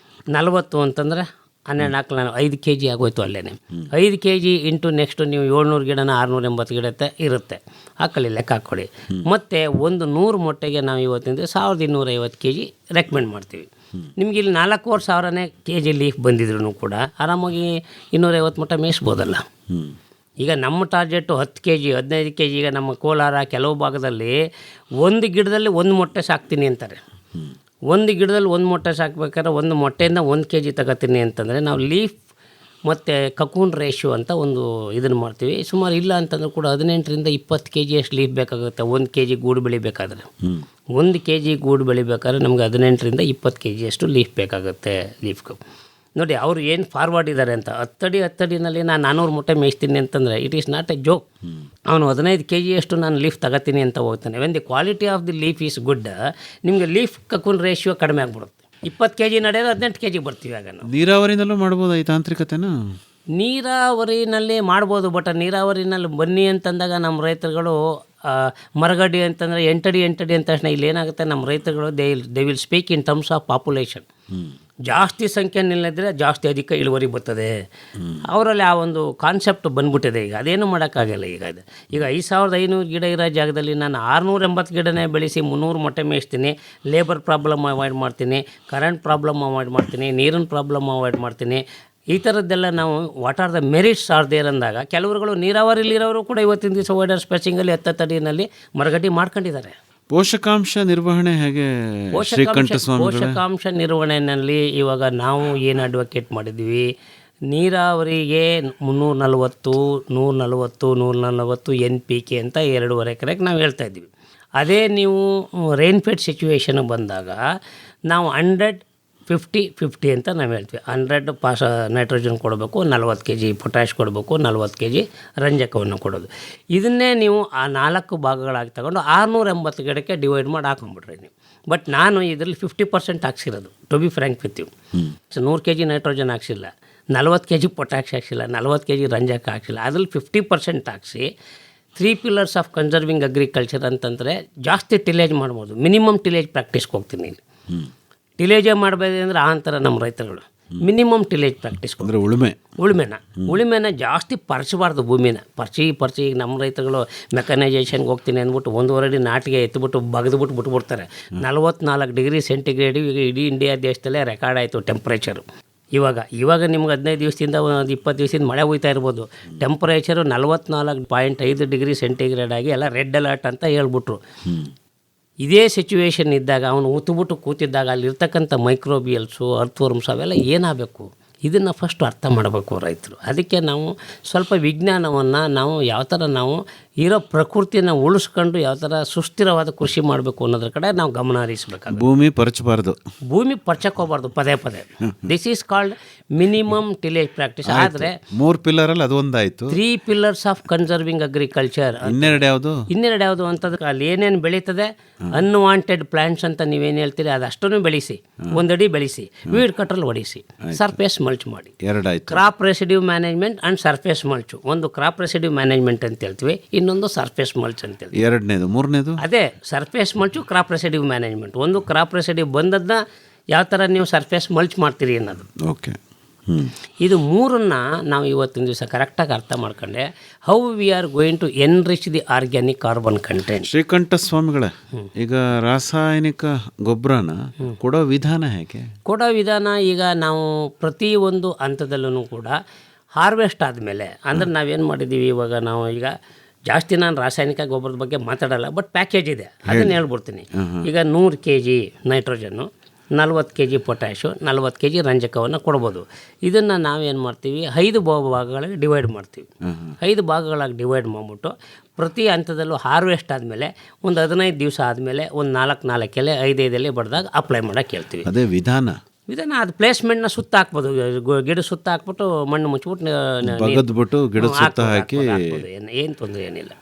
40 ಅಂತಂದರೆ 12 5 kg ಆಗೋಯ್ತು ಅಲ್ಲೇ. 5 kg ಇಂಟು ನೆಕ್ಸ್ಟು ನೀವು 700 ಗಿಡನ 680 ಗಿಡ ಇರುತ್ತೆ, ಹಾಕೊಳ್ಳಿ ಲೆಕ್ಕ ಹಾಕ್ಕೊಳ್ಳಿ. ಮತ್ತು ಒಂದು 100 ಮೊಟ್ಟೆಗೆ ನಾವು ಇವತ್ತಿಂದ 1250 kg ರೆಕಮೆಂಡ್ ಮಾಡ್ತೀವಿ. ನಿಮ್ಗೆ ಇಲ್ಲಿ 4,000 kg ಲೀಫ್ ಬಂದಿದ್ರು ಕೂಡ ಆರಾಮಾಗಿ 250 ಮೊಟ್ಟೆ ಮೇಯಿಸ್ಬೋದಲ್ಲ. ಈಗ ನಮ್ಮ ಟಾರ್ಗೆಟು 10 kg 15 kg. ಈಗ ನಮ್ಮ ಕೋಲಾರ ಕೆಲವು ಭಾಗದಲ್ಲಿ ಒಂದು ಗಿಡದಲ್ಲಿ 1 ಮೊಟ್ಟೆ ಸಾಕ್ತೀನಿ ಅಂತಾರೆ. ಒಂದು ಗಿಡದಲ್ಲಿ 1 ಮೊಟ್ಟೆ ಸಾಕ್ಬೇಕಾದ್ರೆ ಒಂದು ಮೊಟ್ಟೆಯಿಂದ 1 kg ತಗೋತೀನಿ ಅಂತಂದರೆ ನಾವು ಲೀಫ್ ಮತ್ತು ಕಕೂನ್ ರೇಷಿಯೋ ಅಂತ ಒಂದು ಇದನ್ನು ಮಾಡ್ತೀವಿ. ಸುಮಾರು ಇಲ್ಲ ಅಂತಂದ್ರೆ ಕೂಡ 18 ರಿಂದ 20 kg ಅಷ್ಟು ಲೀಫ್ ಬೇಕಾಗುತ್ತೆ. 1 kg ಗೂಡು ಬೆಳಿಬೇಕಾದ್ರೆ 1 kg ಗೂಡು ಬೆಳಿಬೇಕಾದ್ರೆ ನಮಗೆ 18 ರಿಂದ 20 kg ಅಷ್ಟು ಲೀಫ್ ಬೇಕಾಗುತ್ತೆ. ಲೀಫ್ ನೋಡಿ ಅವರು ಏನು ಫಾರ್ವರ್ಡ್ ಇದ್ದಾರೆ ಅಂತ. 10 ಅಡಿನಲ್ಲಿ ನಾನು 400 ಮೊಟ್ಟೆ ಮೇಯಿಸ್ತೀನಿ ಅಂತಂದರೆ it is not A joke. ಅವನು 15 kg ನಾನು ಲೀಫ್ ತಗೋತೀನಿ ಅಂತ ಹೋಗ್ತಾನೆ. When the quality of the leaf is good, ನಿಮಗೆ ಲೀಫ್ ಕಕೂನ್ ರೇಷಿಯೋ ಕಡಿಮೆ ಆಗಿಬಿಡುತ್ತೆ. 20 kg ನಡೆಯೋದು 18 kg ಬರ್ತೀವಿ ಆಗ ನಾವು. ನೀರಾವರಿನಲ್ಲೂ ಮಾಡ್ಬೋದು ಈ ತಾಂತ್ರಿಕತೆನ? ನೀರಾವರಿನಲ್ಲಿ ಮಾಡ್ಬೋದು, ಬಟ್ ನೀರಾವರಿನಲ್ಲಿ ಬನ್ನಿ ಅಂತಂದಾಗ ನಮ್ಮ ರೈತರುಗಳು ಮರಗಡಿ ಅಂತಂದರೆ 8 ಅಡಿ ಅಂದ ತಕ್ಷಣ ಇಲ್ಲಿ ಏನಾಗುತ್ತೆ, ನಮ್ಮ ರೈತರುಗಳು they will speak in terms of population. ಜಾಸ್ತಿ ಸಂಖ್ಯೆ ನಿಲ್ಲಿದ್ರೆ ಜಾಸ್ತಿ ಅಧಿಕ ಇಳುವರಿ ಬರ್ತದೆ. ಅವರಲ್ಲಿ ಆ ಒಂದು ಕಾನ್ಸೆಪ್ಟ್ ಬಂದ್ಬಿಟ್ಟಿದೆ. ಈಗ ಅದೇನು ಮಾಡೋಕ್ಕಾಗಲ್ಲ. ಈಗ 5500 ಗಿಡ ಇರೋ ಜಾಗದಲ್ಲಿ ನಾನು 680 ಗಿಡನೇ ಬೆಳೆಸಿ 300 ಮೊಟ್ಟೆ ಮೇಯಿಸ್ತೀನಿ. ಲೇಬರ್ ಪ್ರಾಬ್ಲಮ್ ಅವಾಯ್ಡ್ ಮಾಡ್ತೀನಿ, ಕರೆಂಟ್ ಪ್ರಾಬ್ಲಮ್ ಅವಾಯ್ಡ್ ಮಾಡ್ತೀನಿ, ನೀರಿನ ಪ್ರಾಬ್ಲಮ್ ಅವಾಯ್ಡ್ ಮಾಡ್ತೀನಿ. ಈ ಥರದ್ದೆಲ್ಲ ನಾವು what are the merits are there ಅಂದಾಗ ಕೆಲವರುಗಳು ನೀರಾವರಿಲಿರೋರು ಕೂಡ ಇವತ್ತಿನ ದಿವಸ ವೈಡರ್ ಸ್ಪೇಸಿಂಗಲ್ಲಿ 10 ಅಡಿನಲ್ಲಿ ಮರಗಡ್ಡಿ ಮಾಡ್ಕೊಂಡಿದ್ದಾರೆ. ಪೋಷಕಾಂಶ ನಿರ್ವಹಣೆ ಹೇಗೆ ಶ್ರೀಕಂಠ ಸ್ವಾಮಿಗಳೇ? ಪೋಷಕಾಂಶ ನಿರ್ವಹಣೆಯಲ್ಲಿ ಇವಾಗ ನಾವು ಏನು ಅಡ್ವೊಕೇಟ್ ಮಾಡಿದ್ವಿ, ನೀರಾವರಿಗೆ 340, 140, 140 NPK ಅಂತ 2.5 ಎಕರೆಗೆ ನಾವು ಹೇಳ್ತಾ ಇದ್ವಿ. ಅದೇ ನೀವು ರೈನ್ಫೆಡ್ ಸಿಚುವೇಶನ್ ಬಂದಾಗ ನಾವು 100-50-50 ಅಂತ ನಾವು ಹೇಳ್ತೀವಿ. 100 ನೈಟ್ರೋಜನ್ ಕೊಡಬೇಕು, 40 kg ಪೊಟ್ಯಾಶ್ ಕೊಡಬೇಕು, 40 kg ರಂಜಕವನ್ನು ಕೊಡೋದು. ಇದನ್ನೇ ನೀವು ಆ 4 ಭಾಗಗಳಾಗಿ ತಗೊಂಡು 680 ಗಿಡಕ್ಕೆ ಡಿವೈಡ್ ಮಾಡಿ ಹಾಕೊಂಡ್ಬಿಟ್ರಿ ನೀವು. ಬಟ್ ನಾನು ಇದರಲ್ಲಿ 50% ಹಾಕ್ಸಿರೋದು, to be frank with you. 100 kg nitrogen ಹಾಕ್ಸಿಲ್ಲ, 40 kg ಪೊಟ್ಯಾಶ್ ಹಾಕ್ಸಿಲ್ಲ, 40 kg ರಂಜಕ ಹಾಕ್ಸಿಲ್ಲ. ಅದ್ರಲ್ಲಿ 50% ಹಾಕ್ಸಿ 3 pillars ಆಫ್ ಕನ್ಸರ್ವಿಂಗ್ ಅಗ್ರಿಕಲ್ಚರ್ ಅಂತಂದರೆ ಜಾಸ್ತಿ ಟಿಲೇಜ್ ಮಾಡ್ಬೋದು. ಮಿನಿಮಮ್ ಟಿಲೇಜ್ ಪ್ರಾಕ್ಟೀಸ್ಗೆ ಹೋಗ್ತೀನಿ ಇಲ್ಲಿ. ಟಿಲೇಜೇ ಮಾಡಬೇಕು ಅಂದರೆ ಆ ಅಂತಾರೆ ನಮ್ಮ ರೈತರುಗಳು. ಮಿನಿಮಮ್ ಟಿಲೇಜ್ ಪ್ರಾಕ್ಟೀಸ್ ಅಂದರೆ ಉಳುಮೆನ ಜಾಸ್ತಿ ಪರ್ಚಬಾರ್ದು. ಭೂಮಿನ ಪರ್ಚಿ ಈಗ ನಮ್ಮ ರೈತರುಗಳು ಮೆಕನೈಜೇಷನ್ಗೆ ಹೋಗ್ತೀನಿ ಅಂದ್ಬಿಟ್ಟು 1.5 ಅಡಿ ನಾಟಿಗೆ ಎತ್ಬಿಟ್ಟು ಬಗ್ದುಬಿಟ್ಟು ಬಿಟ್ಬಿಡ್ತಾರೆ. 44 ಡಿಗ್ರಿ ಸೆಂಟಿಗ್ರೇಡ್ ಈಗ ಇಡೀ ಇಂಡಿಯಾ ದೇಶದಲ್ಲೇ ರೆಕಾರ್ಡ್ ಆಯಿತು ಟೆಂಪ್ರೇಚರು. ಇವಾಗ ನಿಮ್ಗೆ 15 ದಿವಸದಿಂದ 20 ದಿವಸದಿಂದ ಮಳೆ ಹೋಗ್ತಾ ಇರ್ಬೋದು. ಟೆಂಪ್ರೇಚರು 44.5 ಡಿಗ್ರಿ ಸೆಂಟಿಗ್ರೇಡ್ ಆಗಿ ಎಲ್ಲ ರೆಡ್ ಅಲರ್ಟ್ ಅಂತ ಹೇಳ್ಬಿಟ್ರು. ಇದೇ ಸಿಚುವೇಶನ್ ಇದ್ದಾಗ ಅವನು ಉತ್ತುಬಿಟ್ಟು ಕೂತಿದ್ದಾಗ ಅಲ್ಲಿರ್ತಕ್ಕಂಥ ಮೈಕ್ರೋಬಿಯಲ್ಸು, ಅರ್ಥವರ್ಮ್ಸ್ ಅವೆಲ್ಲ ಏನಾಗಬೇಕು, ಇದನ್ನು ಫಸ್ಟ್ ಅರ್ಥ ಮಾಡಬೇಕು ರೈತರು. ಅದಕ್ಕೆ ನಾವು ಸ್ವಲ್ಪ ವಿಜ್ಞಾನವನ್ನು ನಾವು ಯಾವ ಥರ ನಾವು ಇರೋ ಪ್ರಕೃತಿನ ಉಳಿಸ್ಕೊಂಡು ಯಾವ ಥರ ಸುಸ್ಥಿರವಾದ ಕೃಷಿ ಮಾಡಬೇಕು ಅನ್ನೋದ್ರ ಕಡೆ ನಾವು ಗಮನ ಹರಿಸಬೇಕಾಗುತ್ತೆ. ಭೂಮಿ ಪರ್ಚಕೋಬಾರ್ದು ಪದೇ. This is called minimum tillage practice. ಆದರೆ 3 ಪಿಲ್ಲರಲ್ಲಿ ಅದು ಒಂದಾಯಿತು. 3 pillars ಆಫ್ ಕನ್ಸರ್ವಿಂಗ್ ಅಗ್ರಿಕಲ್ಚರ್. ಇನ್ನೆರಡು ಯಾವುದು ಅಂತಂದ್ರೆ ಅಲ್ಲಿ ಏನೇನು ಬೆಳೀತದೆ, ಅನ್ವಾಂಟೆಡ್ ಪ್ಲಾಂಟ್ಸ್ ಅಂತ ನೀವೇನು ಹೇಳ್ತೀರಿ ಅದಷ್ಟನ್ನು ಬೆಳೆಸಿ, 1 ಅಡಿ ಬೆಳೆಸಿ, ವೀಡ್ ಕಟ್ರಲ್ಲಿ ಹೊಡಿಸಿ, ಸರ್ಫೇಸ್ ಮಲ್ಚ್ ಮಾಡಿ. Crop residue management and surface mulch. ಒಂದು ಕ್ರಾಪ್ ರೆಸಿಡ್ಯೂ ಮ್ಯಾನೇಜ್ಮೆಂಟ್ ಅಂತ ಹೇಳ್ತೀವಿ, ಇನ್ನೊಂದು ಸರ್ಫೇಸ್ ಮಲ್ಚ್ ಅಂತ ಹೇಳ್ತೀವಿ. ಮೂರನೇದು ಅದೇ ಸರ್ಫೇಸ್ ಮಲ್ಚು, ಕ್ರಾಪ್ ರೆಸಿಡ್ಯೂ ಮ್ಯಾನೇಜ್ಮೆಂಟ್. ಒಂದು ಕ್ರಾಪ್ ರೆಸಿಡ್ಯೂ ಬಂದದ್ದನ್ನ ಯಾವ ಥರ ನೀವು ಸರ್ಫೇಸ್ ಮಲ್ಚ್ ಮಾಡ್ತೀರಿ ಅನ್ನೋದು. ಓಕೆ. ಇದು ಮೂರನ್ನು ನಾವು ಇವತ್ತಿನ ದಿವಸ ಕರೆಕ್ಟಾಗಿ ಅರ್ಥ ಮಾಡ್ಕೊಂಡೆ how we are going to enrich the organic carbon content. Srikanta ಸ್ವಾಮಿಗಳೇ, ಈಗ ರಾಸಾಯನಿಕ ಗೊಬ್ಬರನ ಕೊಡೋ ವಿಧಾನ ಹೇಗೆ? ಈಗ ನಾವು ಪ್ರತಿಯೊಂದು ಹಂತದಲ್ಲೂ ಕೂಡ ಹಾರ್ವೆಸ್ಟ್ ಆದಮೇಲೆ ಅಂದರೆ ನಾವೇನು ಮಾಡಿದ್ದೀವಿ, ಇವಾಗ ನಾವು ಈಗ ಜಾಸ್ತಿ ನಾನು ರಾಸಾಯನಿಕ ಗೊಬ್ಬರದ ಬಗ್ಗೆ ಮಾತಾಡಲ್ಲ, ಬಟ್ ಪ್ಯಾಕೇಜ್ ಇದೆ ಅದನ್ನು ಹೇಳ್ಬಿಡ್ತೀನಿ. ಈಗ 100 kg nitrogen, 40 kg potash, 40 kg ರಂಜಕವನ್ನು ಕೊಡ್ಬೋದು. ಇದನ್ನು ನಾವೇನು ಮಾಡ್ತೀವಿ, 5 ಭಾಗಗಳಿಗೆ ಡಿವೈಡ್ ಮಾಡ್ತೀವಿ. 5 ಭಾಗಗಳಾಗಿ ಡಿವೈಡ್ ಮಾಡಿಬಿಟ್ಟು ಪ್ರತಿ ಹಂತದಲ್ಲೂ ಹಾರ್ವೆಸ್ಟ್ ಆದಮೇಲೆ ಒಂದು 15 ದಿವಸ ಆದಮೇಲೆ ಒಂದು 4 ಎಲೆ 5 ಎಲೆ ಬಡ್ದಾಗ ಅಪ್ಲೈ ಮಾಡೋಕ್ಕೆ ಹೇಳ್ತೀವಿ. ಅದೇ ವಿಧಾನ. ಅದು ಪ್ಲೇಸ್ಮೆಂಟ್ನ ಸುತ್ತ ಹಾಕ್ಬೋದು, ಗಿಡ ಸುತ್ತ ಹಾಕ್ಬಿಟ್ಟು ಮಣ್ಣು ಮುಚ್ಚಿಬಿಟ್ಟು ಗಿಡ ಸುತ್ತ ಹಾಕಿ ಏನು ತೊಂದರೆ ಏನಿಲ್ಲ.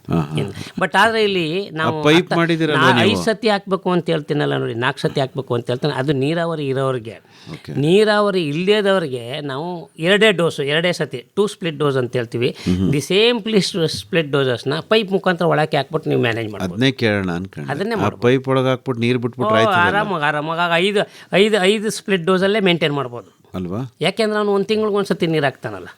ಬಟ್ ಆದರೆ ಇಲ್ಲಿ ನಾವು 5 ಸತಿ ಹಾಕಬೇಕು ಅಂತ ಹೇಳ್ತೀನಲ್ಲ ನೋಡಿ, 4 ಸತಿ ಹಾಕಬೇಕು ಅಂತ ಹೇಳ್ತಾನೆ. ಅದು ನೀರಾವರಿ ಇರೋರಿಗೆ. ನೀರಾವರಿ ಇಲ್ಲದೇದವ್ರಿಗೆ ನಾವು 2 ಡೋಸು, 2 ಸತಿ 2 ಸ್ಪ್ಲಿಟ್ ಡೋಸ್ ಅಂತ ಹೇಳ್ತೀವಿ. ದಿ ಸೇಮ್ ಸ್ಪ್ಲಿಟ್ ಡೋಸಸ್ನ ಪೈಪ್ ಮುಖಾಂತರ ಒಳಕ್ಕೆ ಹಾಕ್ಬಿಟ್ಟು ನೀವು ಮ್ಯಾನೇಜ್ ಮಾಡಿ. ಅದನ್ನೇ ಕೇಳೋಣ ಅನ್ಕೊಂಡು ಅದನ್ನೇ ಪೈಪ್ ಒಳಗೆ ಹಾಕ್ಬಿಟ್ಟು ನೀರು ಬಿಟ್ಬಿಟ್ಟು ಆರಾಮಾಗಿ 5 ಸ್ಪ್ಲಿಟ್ ಡೋಸಲ್ಲೇ ಮೇಂಟೈನ್ ಮಾಡ್ಬೋದು ಅಲ್ವಾ? ಯಾಕೆಂದ್ರೆ ಅವನು 1 ತಿಂಗಳಿಗೆ ಒಂದ್ಸತಿ ನೀರು ಹಾಕ್ತಾನಲ್ಲ,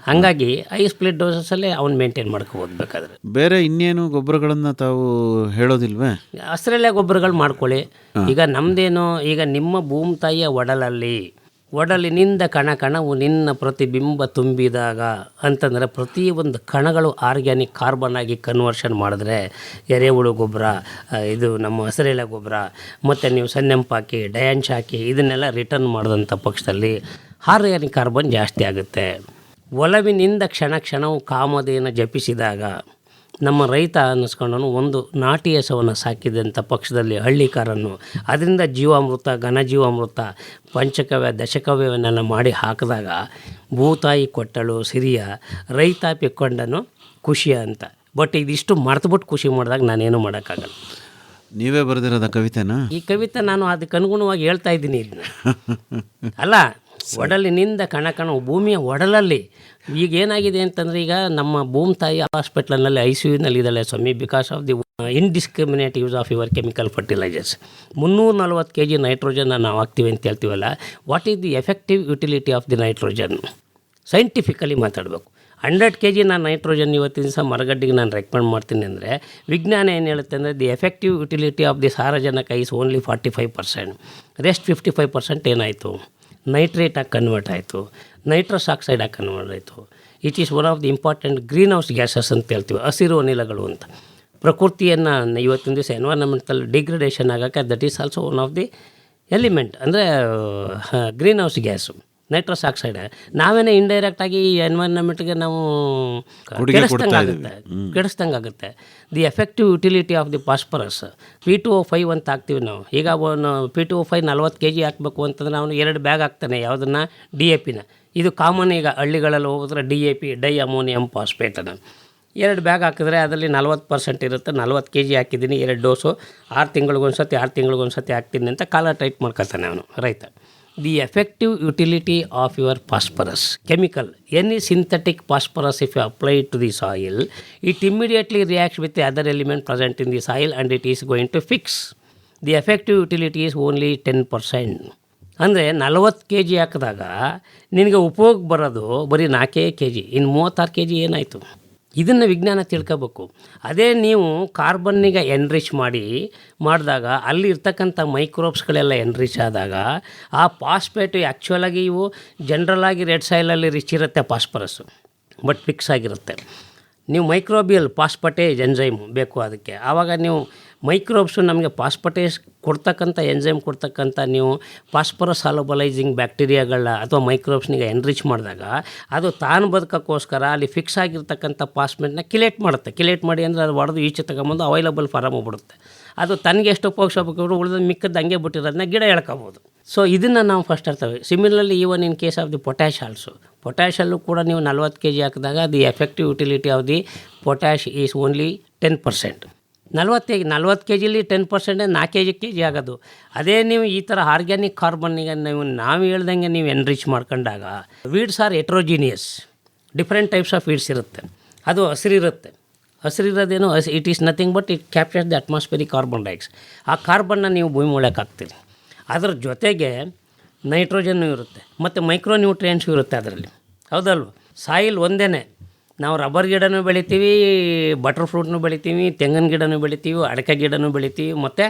ಹಾಗಾಗಿ 5 ಸ್ಪ್ಲಿಟ್ ಡೋಸಸ್ಸಲ್ಲೇ ಅವ್ನು ಮೇಂಟೈನ್ ಮಾಡ್ಕೋಬೋದು. ಬೇಕಾದ್ರೆ ಬೇರೆ ಇನ್ನೇನು ಗೊಬ್ಬರಗಳನ್ನು ತಾವು ಹೇಳೋದಿಲ್ವೇ? ಹಸಿರೆಲೆ ಗೊಬ್ಬರಗಳು ಮಾಡ್ಕೊಳ್ಳಿ. ಈಗ ನಮ್ಮದೇನು, ಈಗ ನಿಮ್ಮ ಭೂಮಿ ತಾಯಿಯ ಒಡಲಿನಿಂದ ಕಣವು ನಿನ್ನ ಪ್ರತಿಬಿಂಬ ತುಂಬಿದಾಗ ಅಂತಂದರೆ ಪ್ರತಿಯೊಂದು ಕಣಗಳು ಆರ್ಗ್ಯಾನಿಕ್ ಕಾರ್ಬನ್ ಆಗಿ ಕನ್ವರ್ಷನ್ ಮಾಡಿದ್ರೆ ಎರೆಹುಳು ಗೊಬ್ಬರ, ಇದು ನಮ್ಮ ಹಸಿರೆಲೆ ಗೊಬ್ಬರ, ಮತ್ತು ನೀವು ಸನ್ನೆಂಪು ಹಾಕಿ ಡಯಾಂಚ್ ಹಾಕಿ ಇದನ್ನೆಲ್ಲ ರಿಟರ್ನ್ ಮಾಡಿದಂಥ ಪಕ್ಷದಲ್ಲಿ ಆರ್ಗ್ಯಾನಿಕ್ ಕಾರ್ಬನ್ ಜಾಸ್ತಿ ಆಗುತ್ತೆ. ಒಲವಿನಿಂದ ಕ್ಷಣವು ಕಾಮಧೇನ ಜಪಿಸಿದಾಗ ನಮ್ಮ ರೈತ ಅನ್ನಿಸ್ಕೊಂಡನು ಒಂದು ನಾಟಿ ಹಸುವನ್ನು ಸಾಕಿದಂಥ ಪಕ್ಷದಲ್ಲಿ ಹಳ್ಳಿಕಾರನ್ನು ಅದರಿಂದ ಜೀವಾಮೃತ, ಘನಜೀವಾಮೃತ, ಪಂಚಕವ್ಯ, ದಶಕವ್ಯವನ್ನೆಲ್ಲ ಮಾಡಿ ಹಾಕಿದಾಗ ಭೂತಾಯಿ ಕೊಟ್ಟಳು ಸಿರಿಯ ರೈತಾಪಿ ಕೊಂಡನು ಖುಷಿಯ ಅಂತ. ಬಟ್ ಇದಿಷ್ಟು ಮರ್ತುಬಿಟ್ಟು ಖುಷಿ ಮಾಡಿದಾಗ ನಾನೇನು ಮಾಡೋಕ್ಕಾಗಲ್ಲ. ನೀವೇ ಬರೆದಿರೋದ ಕವಿತೆನಾ? ಈ ಕವಿತೆ ನಾನು ಅದಕ್ಕೆ ಅನುಗುಣವಾಗಿ ಹೇಳ್ತಾ ಇದ್ದೀನಿ ಇದನ್ನ. ಅಲ್ಲ, ಒಡಲಿನಿಂದ ಕಣಕಣ ಭೂಮಿಯ ಒಡಲಲ್ಲಿ ಈಗ ಏನಾಗಿದೆ ಅಂತಂದರೆ, ಈಗ ನಮ್ಮ ಭೂಮಿ ತಾಯಿ ಹಾಸ್ಪಿಟ್ಲಲ್ಲಿ ICUನಲ್ಲಿ ಇದ್ದಾಳೆ ಸ್ವಾಮಿ, because of the indiscriminate use of your chemical fertilisers. 340 kg ನೈಟ್ರೋಜನ್ನ ನಾವು ಹಾಕ್ತೀವಿ ಅಂತ ಹೇಳ್ತೀವಲ್ಲ, what is the effective utility of the nitrogen? Scientifically ಮಾತಾಡಬೇಕು. 100 kg ನಾನು ನೈಟ್ರೋಜನ್ ಇವತ್ತಿನ ದಿವಸ ಮರಗಡ್ಡಿಗೆ ನಾನು ರೆಕಮೆಂಡ್ ಮಾಡ್ತೀನಿ ಅಂದರೆ, ವಿಜ್ಞಾನ ಏನು ಹೇಳುತ್ತೆ ಅಂದರೆ, the effective utility of the ಸಾರಜನಕ ಈಸ್ ಓನ್ಲಿ 45%. ರೆಸ್ಟ್ 55% ಏನಾಯಿತು? ನೈಟ್ರೇಟಾಗಿ ಕನ್ವರ್ಟ್ ಆಯಿತು, ನೈಟ್ರಸ್ ಆಕ್ಸೈಡಾಗಿ ಕನ್ವರ್ಟ್ ಆಯಿತು. It is one of the important greenhouse gases ಅಂತ ಹೇಳ್ತೀವಿ, ಹಸಿರು ಅನಿಲಗಳು ಅಂತ. ಪ್ರಕೃತಿಯನ್ನು ಇವತ್ತಿನ ದಿವಸ ಎನ್ವೈರನ್ಮೆಂಟಲ್ ಡಿಗ್ರೇಡೇಷನ್ ಆಗೋಕ್ಕೆ that is also one of the element, ಅಂದರೆ greenhouse gas, nitrous oxide. ನಾವೇನೇ ಇಂಡೈರೆಕ್ಟಾಗಿ ಎನ್ವೈರನ್ಮೆಂಟ್ಗೆ ನಾವು ಕೆಡಿಸ್ದಂಗಾಗುತ್ತೆ. The effective utility of the phosphorus P2O5 ಅಂತ ಹಾಕ್ತೀವಿ ನಾವು. ಈಗ P2O5 40 kg ಹಾಕಬೇಕು ಅಂತಂದರೆ ಅವನು 2 ಬ್ಯಾಗ್ ಹಾಕ್ತಾನೆ. ಯಾವುದನ್ನು? DAPನ. ಇದು ಕಾಮನ್. ಈಗ ಹಳ್ಳಿಗಳಲ್ಲಿ ಹೋಗಿದ್ರೆ DAP, ಡೈ ಅಮೋನಿಯಂ ಫಾಸ್ಫೇಟನ್ನು 2 ಬ್ಯಾಗ್ ಹಾಕಿದ್ರೆ ಅದರಲ್ಲಿ 40% ಇರುತ್ತೆ. 40 kg ಹಾಕಿದ್ದೀನಿ, 2 ಡೋಸು, 6 ತಿಂಗಳಿಗೊಂದ್ಸತಿ ಹಾಕ್ತೀನಿ ಅಂತ ಕಾಲ ಟೈಟ್ ಮಾಡ್ಕೊತಾನೆ ಅವನು ರೈತ. The effective utility of your phosphorus chemical, any synthetic phosphorus if you apply to the soil, it immediately reacts with the other element present in the soil and it is going to fix. The effective utility is only 10%. ಅಂದರೆ 40 kg ಹಾಕಿದಾಗ ನಿನಗೆ ಉಪಯೋಗ ಬರೋದು ಬರೀ 4 kg. ಇನ್ನು 36 kg ಏನಾಯಿತು? ಇದನ್ನು ವಿಜ್ಞಾನ ತಿಳ್ಕೋಬೇಕು. ಅದೇ ನೀವು ಕಾರ್ಬನ್ನಿಗೆ ಎನ್ರಿಚ್ ಮಾಡಿದಾಗ ಅಲ್ಲಿ ಇರ್ತಕ್ಕಂಥ ಮೈಕ್ರೋಬ್ಸ್ಗಳೆಲ್ಲ ಎನ್ರಿಚ್ ಆದಾಗ ಆ ಫಾಸ್ಫೇಟು ಆ್ಯಕ್ಚುಲಾಗಿ ಇವು ಜನರಲಾಗಿ ರೆಡ್ ಸಾಯಿಲಲ್ಲಿ ರಿಚ್ ಇರುತ್ತೆ ಫಾಸ್ಫರಸ್ಸು, ಬಟ್ ಫಿಕ್ಸ್ ಆಗಿರುತ್ತೆ. ನೀವು ಮೈಕ್ರೋಬಿಯಲ್ ಫಾಸ್ಫಟೇಜ್ ಎನ್ಸೈಮ್ ಬೇಕು ಅದಕ್ಕೆ. ಆವಾಗ ನೀವು ಮೈಕ್ರೋಬ್ಸು ನಮಗೆ ಫಾಸ್ಫಟೇಜ್ ಕೊಡ್ತಕ್ಕಂಥ ಎನ್ಸೈಮ್ ಕೊಡ್ತಕ್ಕಂಥ ನೀವು ಫಾಸ್ಫರಸ್ ಸಾಲಬಲೈಸಿಂಗ್ ಬ್ಯಾಕ್ಟೀರಿಯಾಗಳನ್ನ ಅಥವಾ ಮೈಕ್ರೋಬ್ಸ್ನಿಗೆ ಎನ್ರಿಚ್ ಮಾಡಿದಾಗ ಅದು ತಾನು ಬದುಕೋಕ್ಕೋಸ್ಕರ ಅಲ್ಲಿ ಫಿಕ್ಸ್ ಆಗಿರ್ತಕ್ಕಂಥ ಫಾಸ್ಫೇಟ್ನ ಕಿಲೇಟ್ ಮಾಡುತ್ತೆ. ಕಿಲೇಟ್ ಮಾಡಿ ಅಂದರೆ ಅದು ಹೊಡೆದು ಈಚೆ ತಗೊಂಬಂದು ಅವೈಲಬಲ್ ಫಾರಮ್ ಹೋಗ್ಬಿಡುತ್ತೆ. ಅದು ತನಗೆ ಎಷ್ಟು ಉಪಯೋಗಿಸಬೇಕು ಉಳಿದ ಮಿಕ್ಕದ್ದು ಹಂಗೆ ಬಿಟ್ಟಿರೋದನ್ನ ಗಿಡ ಎಳ್ಕೊಬೋದು. ಸೊ ಇದನ್ನು ನಾವು ಫಸ್ಟ್ ಇರ್ತವೆ. Similarly even in case of the potash also, ಪೊಟ್ಯಾಶಲ್ಲೂ ಕೂಡ ನೀವು 40 kg ಹಾಕಿದಾಗ the effective utility of the potash is only 10%. 40 kg 10% 4 kg ಆಗೋದು. ಅದೇ ನೀವು ಈ ಥರ ಆರ್ಗ್ಯಾನಿಕ್ ಕಾರ್ಬನ್ನಿಗೆ ನಾವು ಹೇಳ್ದಂಗೆ ನೀವು ಎನ್ರಿಚ್ ಮಾಡ್ಕೊಂಡಾಗ, weeds are heterogeneous, different types of weeds ಇರುತ್ತೆ. ಅದು ಹಸಿರಿರುತ್ತೆ. ಹಸಿರಿರೋದೇನು, it is nothing but it captures the atmospheric carbon dioxide. ಆ ಕಾರ್ಬನ್ನ ನೀವು ಭೂಮಿ ಒಳಗೆ ಹಾಕ್ತೀರಿ. ಅದ್ರ ಜೊತೆಗೆ ನೈಟ್ರೋಜನ್ನು ಇರುತ್ತೆ ಮತ್ತು ಮೈಕ್ರೋ ನ್ಯೂಟ್ರಿಯೆಂಟ್ಸು ಇರುತ್ತೆ ಅದರಲ್ಲಿ, ಹೌದಲ್ವ? ಸಾಯಿಲ್ ಒಂದೇ. ನಾವು ರಬ್ಬರ್ ಗಿಡನೂ ಬೆಳಿತೀವಿ, ಬಟರ್ ಫ್ರೂಟ್ನೂ ಬೆಳಿತೀವಿ, ತೆಂಗಿನ ಗಿಡನೂ ಬೆಳಿತೀವಿ, ಅಡಿಕೆ ಗಿಡನೂ ಬೆಳಿತೀವಿ, ಮತ್ತು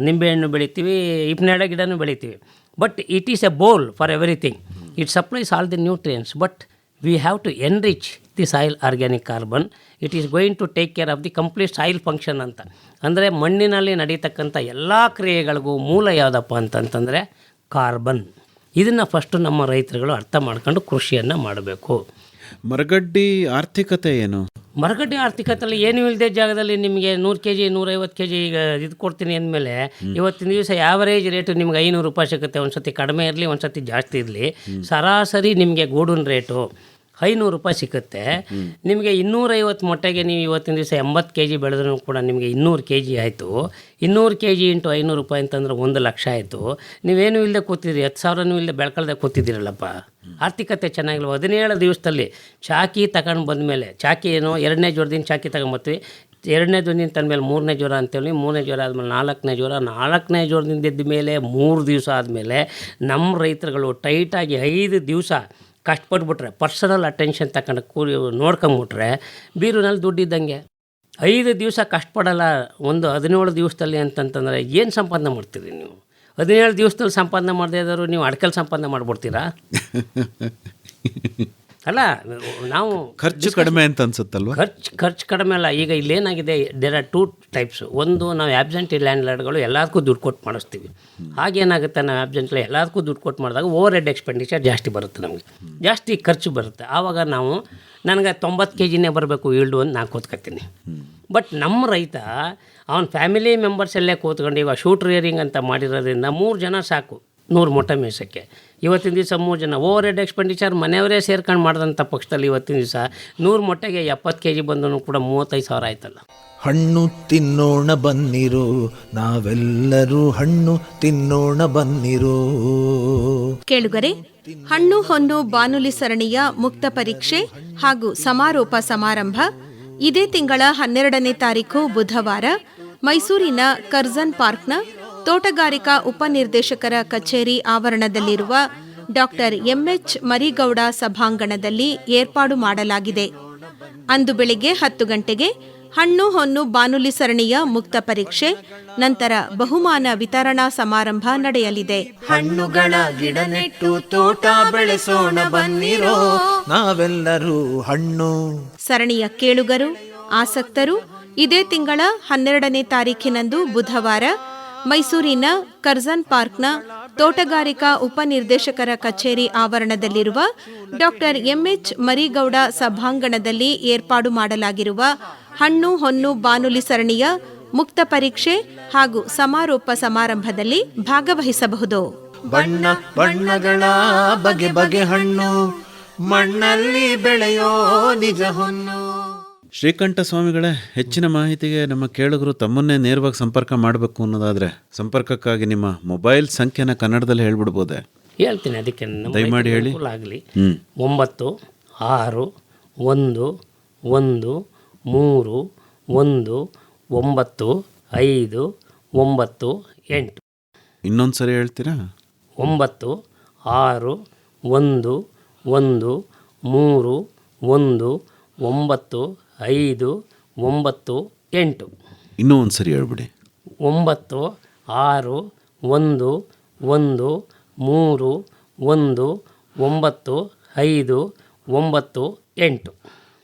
ನಿಂಬೆಹಣ್ಣು ಬೆಳಿತೀವಿ, ಹಿಪ್ನೇಡ ಗಿಡನೂ ಬೆಳಿತೀವಿ. But it is a bowl for everything. It supplies all the nutrients, but we have to enrich the soil organic carbon. It is going to take care of the complete soil function ಅಂತ. ಅಂದರೆ ಮಣ್ಣಿನಲ್ಲಿ ನಡೀತಕ್ಕಂಥ ಎಲ್ಲ ಕ್ರಿಯೆಗಳಿಗೂ ಮೂಲ ಯಾವುದಪ್ಪ ಅಂತಂತಂದರೆ carbon. ಇದನ್ನು first ನಮ್ಮ ರೈತರುಗಳು ಅರ್ಥ ಮಾಡ್ಕೊಂಡು ಕೃಷಿಯನ್ನು ಮಾಡಬೇಕು. ಮರಗಡ್ಡಿ ಆರ್ಥಿಕತೆ ಏನು? ಮರಗಡ್ಡಿ ಆರ್ಥಿಕತೆಯಲ್ಲಿ ಏನೂ ಇಲ್ಲದೆ ಜಾಗದಲ್ಲಿ ನಿಮಗೆ 100 kg 150 kg ಈಗ ಇದು ಕೊಡ್ತೀನಿ ಅಂದಮೇಲೆ ಇವತ್ತಿನ ದಿವಸ ಯಾವರೇಜ್ ರೇಟು ನಿಮ್ಗೆ 500 ರೂಪಾಯಿ ಸಿಗುತ್ತೆ. ಒಂದು ಸತಿ ಕಡಿಮೆ ಇರಲಿ, ಒಂದು ಸತಿ ಜಾಸ್ತಿ ಇರಲಿ, ಸರಾಸರಿ ನಿಮಗೆ ಗೋಡನ್ ರೇಟು 500 ರೂಪಾಯಿ ಸಿಗುತ್ತೆ. ನಿಮಗೆ 250 ಮೊಟ್ಟೆಗೆ ನೀವು ಇವತ್ತಿನ ದಿವಸ 80 kg ಬೆಳೆದ್ರೂ ಕೂಡ ನಿಮಗೆ 200 kg ಆಯಿತು. 200 kg ಇಂಟು 500 ರೂಪಾಯಿ ಅಂತಂದ್ರೆ 1 ಲಕ್ಷ ಆಯಿತು. ನೀವೇನು ಇಲ್ಲದೆ ಕೂತಿದ್ರಿ, 10,000 ಇಲ್ಲದೆ ಬೆಳ್ಕಳ್ದೆ ಕೂತಿದ್ದೀರಲ್ಲಪ್ಪ. ಆರ್ಥಿಕತೆ ಚೆನ್ನಾಗಿಲ್ಲ. 17 ದಿವಸದಲ್ಲಿ ಚಾಕಿ ತಗೊಂಡು ಬಂದಮೇಲೆ, ಚಾಕಿ ಏನೋ 2ನೇ ಜ್ವರದಿಂದ ಚಾಕಿ ತಗೊಂಬರ್ತೀವಿ, 2ನೇ ಜ್ವರದಿಂದ ತಂದಮೇಲೆ 3ನೇ ಜ್ವರ ಅಂತೇಳಿ, 3ನೇ ಜ್ವರ ಆದಮೇಲೆ 4ನೇ ಜ್ವರ, 4ನೇ ಜ್ವರದಿಂದ ಎದ್ದ ಮೇಲೆ 3 ದಿವಸ ಆದಮೇಲೆ ನಮ್ಮ ರೈತರುಗಳು ಟೈಟಾಗಿ 5 ದಿವಸ ಕಷ್ಟಪಟ್ಬಿಟ್ರೆ, ಪರ್ಸನಲ್ ಅಟೆನ್ಷನ್ ತಗೊಂಡು ನೋಡ್ಕೊಂಬಿಟ್ರೆ ಬೀರುನಲ್ಲಿ ದುಡ್ಡಿದ್ದಂಗೆ. 5 ದಿವಸ ಕಷ್ಟಪಡಲ್ಲ ಒಂದು 17 ದಿವಸದಲ್ಲಿ ಅಂತಂತಂದರೆ ಏನು ಸಂಪಾದನೆ ಮಾಡ್ತೀರಿ ನೀವು? 17 ದಿವಸದಲ್ಲಿ ಸಂಪಾದನೆ ಮಾಡದೇ ಇದ್ದವರು ನೀವು ಅಡ್ಕಲ್ಲಿ ಸಂಪಾದನೆ ಮಾಡಿಬಿಡ್ತೀರಾ? ಅಲ್ಲ, ನಾವು ಖರ್ಚು ಕಡಿಮೆ ಅಂತ ಅನ್ಸುತ್ತಲ್ವ? ಖರ್ಚು ಕಡಿಮೆ ಅಲ್ಲ. ಈಗ ಇಲ್ಲೇನಾಗಿದೆ, ದೇರ್ ಆರ್ 2 ಟೈಪ್ಸ್. ಒಂದು, ನಾವು ಆಬ್ಸೆಂಟಿ ಲ್ಯಾಂಡ್ಲಾರ್ಡ್ಗಳು ಎಲ್ಲದಕ್ಕೂ ದುಡ್ಡು ಕೊಟ್ಟು ಮಾಡಿಸ್ತೀವಿ. ಹಾಗೇನಾಗುತ್ತೆ, ನಾವು ಆಬ್ಸೆಂಟ್ಲಿ ಎಲ್ಲದಕ್ಕೂ ದುಡ್ಡು ಕೊಟ್ಟು ಮಾಡಿದಾಗ ಓವರ್ ಹೆಡ್ ಎಕ್ಸ್ಪೆಂಡಿಚರ್ ಜಾಸ್ತಿ ಬರುತ್ತೆ, ನಮಗೆ ಜಾಸ್ತಿ ಖರ್ಚು ಬರುತ್ತೆ. ಆವಾಗ ನಾವು ನನಗೆ 90 kgನೇ ಬರಬೇಕು ಈಲ್ಡು ಅಂತ ನಾನು ಕೂತ್ಕೊತೀನಿ. ಬಟ್ ನಮ್ಮ ರೈತ ಅವನ ಫ್ಯಾಮಿಲಿ ಮೆಂಬರ್ಸ್ ಎಲ್ಲೇ ಕೂತ್ಕೊಂಡು, ಇವಾಗ ಶೂಟ್ ರಿಯರಿಂಗ್ ಅಂತ ಮಾಡಿರೋದ್ರಿಂದ 3 ಜನ ಸಾಕು 100 ಮೊಟ್ಟೆ ಮೇಸಕ್ಕೆ. ಇವತ್ತಿನ ದಿವಸ 3 ಜನ ಓವರ್ ಹೆಡ್ ಎಕ್ಸ್ಪೆಂಡಿಚರ್ ಮನೆಯವರೇ ಸೇರ್ಕೊಂಡು ಮಾಡಿದಂಥ ಪಕ್ಷದಲ್ಲಿ ಇವತ್ತಿನ ದಿವಸ 100 ಮೊಟ್ಟೆಗೆ 70 kg ಬಂದರೂ ಕೂಡ 35,000 ಆಯ್ತಲ್ಲ. ಹಣ್ಣು ತಿನ್ನೋಣ ಬನ್ನಿರೋ, ನಾವೆಲ್ಲರೂ ಹಣ್ಣು ತಿನ್ನೋಣ ಬನ್ನಿರೋ. ಕೇಳುಗರೆ, ಹಣ್ಣು ಹೊನ್ನು ಬಾನುಲಿ ಸರಣಿಯ ಮುಕ್ತ ಪರೀಕ್ಷೆ ಹಾಗೂ ಸಮಾರೋಪ ಸಮಾರಂಭ ಇದೇ ತಿಂಗಳ 12ನೇ ತಾರೀಕು ಬುಧವಾರ ಮೈಸೂರಿನ ಕರ್ಜನ್ ಪಾರ್ಕ್ನ ತೋಟಗಾರಿಕಾ ಉಪನಿರ್ದೇಶಕರ ಕಚೇರಿ ಆವರಣದಲ್ಲಿರುವ ಡಾಕ್ಟರ್ ಎಂಎಚ್ ಮರಿಗೌಡ ಸಭಾಂಗಣದಲ್ಲಿ ಏರ್ಪಾಡು ಮಾಡಲಾಗಿದೆ. ಅಂದು ಬೆಳಿಗ್ಗೆ 10 ಗಂಟೆಗೆ ಹಣ್ಣು ಹೊನ್ನು ಬಾನುಲಿ ಸರಣಿಯ ಮುಕ್ತ ಪರೀಕ್ಷೆ, ನಂತರ ಬಹುಮಾನ ವಿತರಣಾ ಸಮಾರಂಭ ನಡೆಯಲಿದೆ. ಹಣ್ಣುಗಳ ಗಿಡ ನೆಟ್ಟು ತೋಟ ಬೆಳೆಸೋಣ ಬನ್ನಿರೋ, ನಾವೆಲ್ಲರೂ ಹಣ್ಣು. ಸರಣಿಯ ಕೇಳುಗರು, ಆಸಕ್ತರು ಇದೇ ತಿಂಗಳ 12ನೇ ತಾರೀಖಿನಂದು ಬುಧವಾರ ಮೈಸೂರಿನ ಕರ್ಜನ್ ಪಾರ್ಕ್ನ ತೋಟಗಾರಿಕಾ ಉಪನಿರ್ದೇಶಕರ ಕಚೇರಿ ಆವರಣದಲ್ಲಿರುವ ಡಾಕ್ಟರ್ ಎಂಎಚ್ ಮರಿಗೌಡ ಸಭಾಂಗಣದಲ್ಲಿ ಏರ್ಪಾಡು ಮಾಡಲಾಗಿರುವ ಹಣ್ಣು ಹೊನ್ನು ಬಾನುಲಿ ಸರಣಿಯ ಮುಕ್ತ ಪರೀಕ್ಷೆ ಹಾಗೂ ಸಮಾರೋಪ ಸಮಾರಂಭದಲ್ಲಿ ಭಾಗವಹಿಸಬಹುದು. ಬಣ್ಣ ಬಣ್ಣಗಳ ಬಗೆ ಬಗೆ ಹಣ್ಣು, ಮಣ್ಣಲ್ಲಿ ಬೆಳೆಯೋ ನಿಜ ಹೊನ್ನು. ಶ್ರೀಕಂಠ ಸ್ವಾಮಿಗಳೇ, ಹೆಚ್ಚಿನ ಮಾಹಿತಿಗೆ ನಮ್ಮ ಕೇಳುಗರು ತಮ್ಮನ್ನೇ ನೇರವಾಗಿ ಸಂಪರ್ಕ ಮಾಡಬೇಕು ಅನ್ನೋದಾದರೆ ಸಂಪರ್ಕಕ್ಕಾಗಿ ನಿಮ್ಮ ಮೊಬೈಲ್ ಸಂಖ್ಯೆನ ಕನ್ನಡದಲ್ಲಿ ಹೇಳ್ಬಿಡ್ಬೋದೆ? ಹೇಳ್ತೀನಿ, ಅದಕ್ಕೆ ದಯಮಾಡಿ ಹೇಳಿ. ಆಗಲಿ. 9 6 1 1 3 1 9 5 9 8. ಇನ್ನೊಂದು ಸರಿ ಹೇಳ್ತೀರಾ? 9 6 1 1 3 1 9 5 9 8. ಇನ್ನೂ ಒಂದು ಸರಿ ಹೇಳ್ಬಿಡಿ. 9 6 1 1 3 1 9 5 9 8.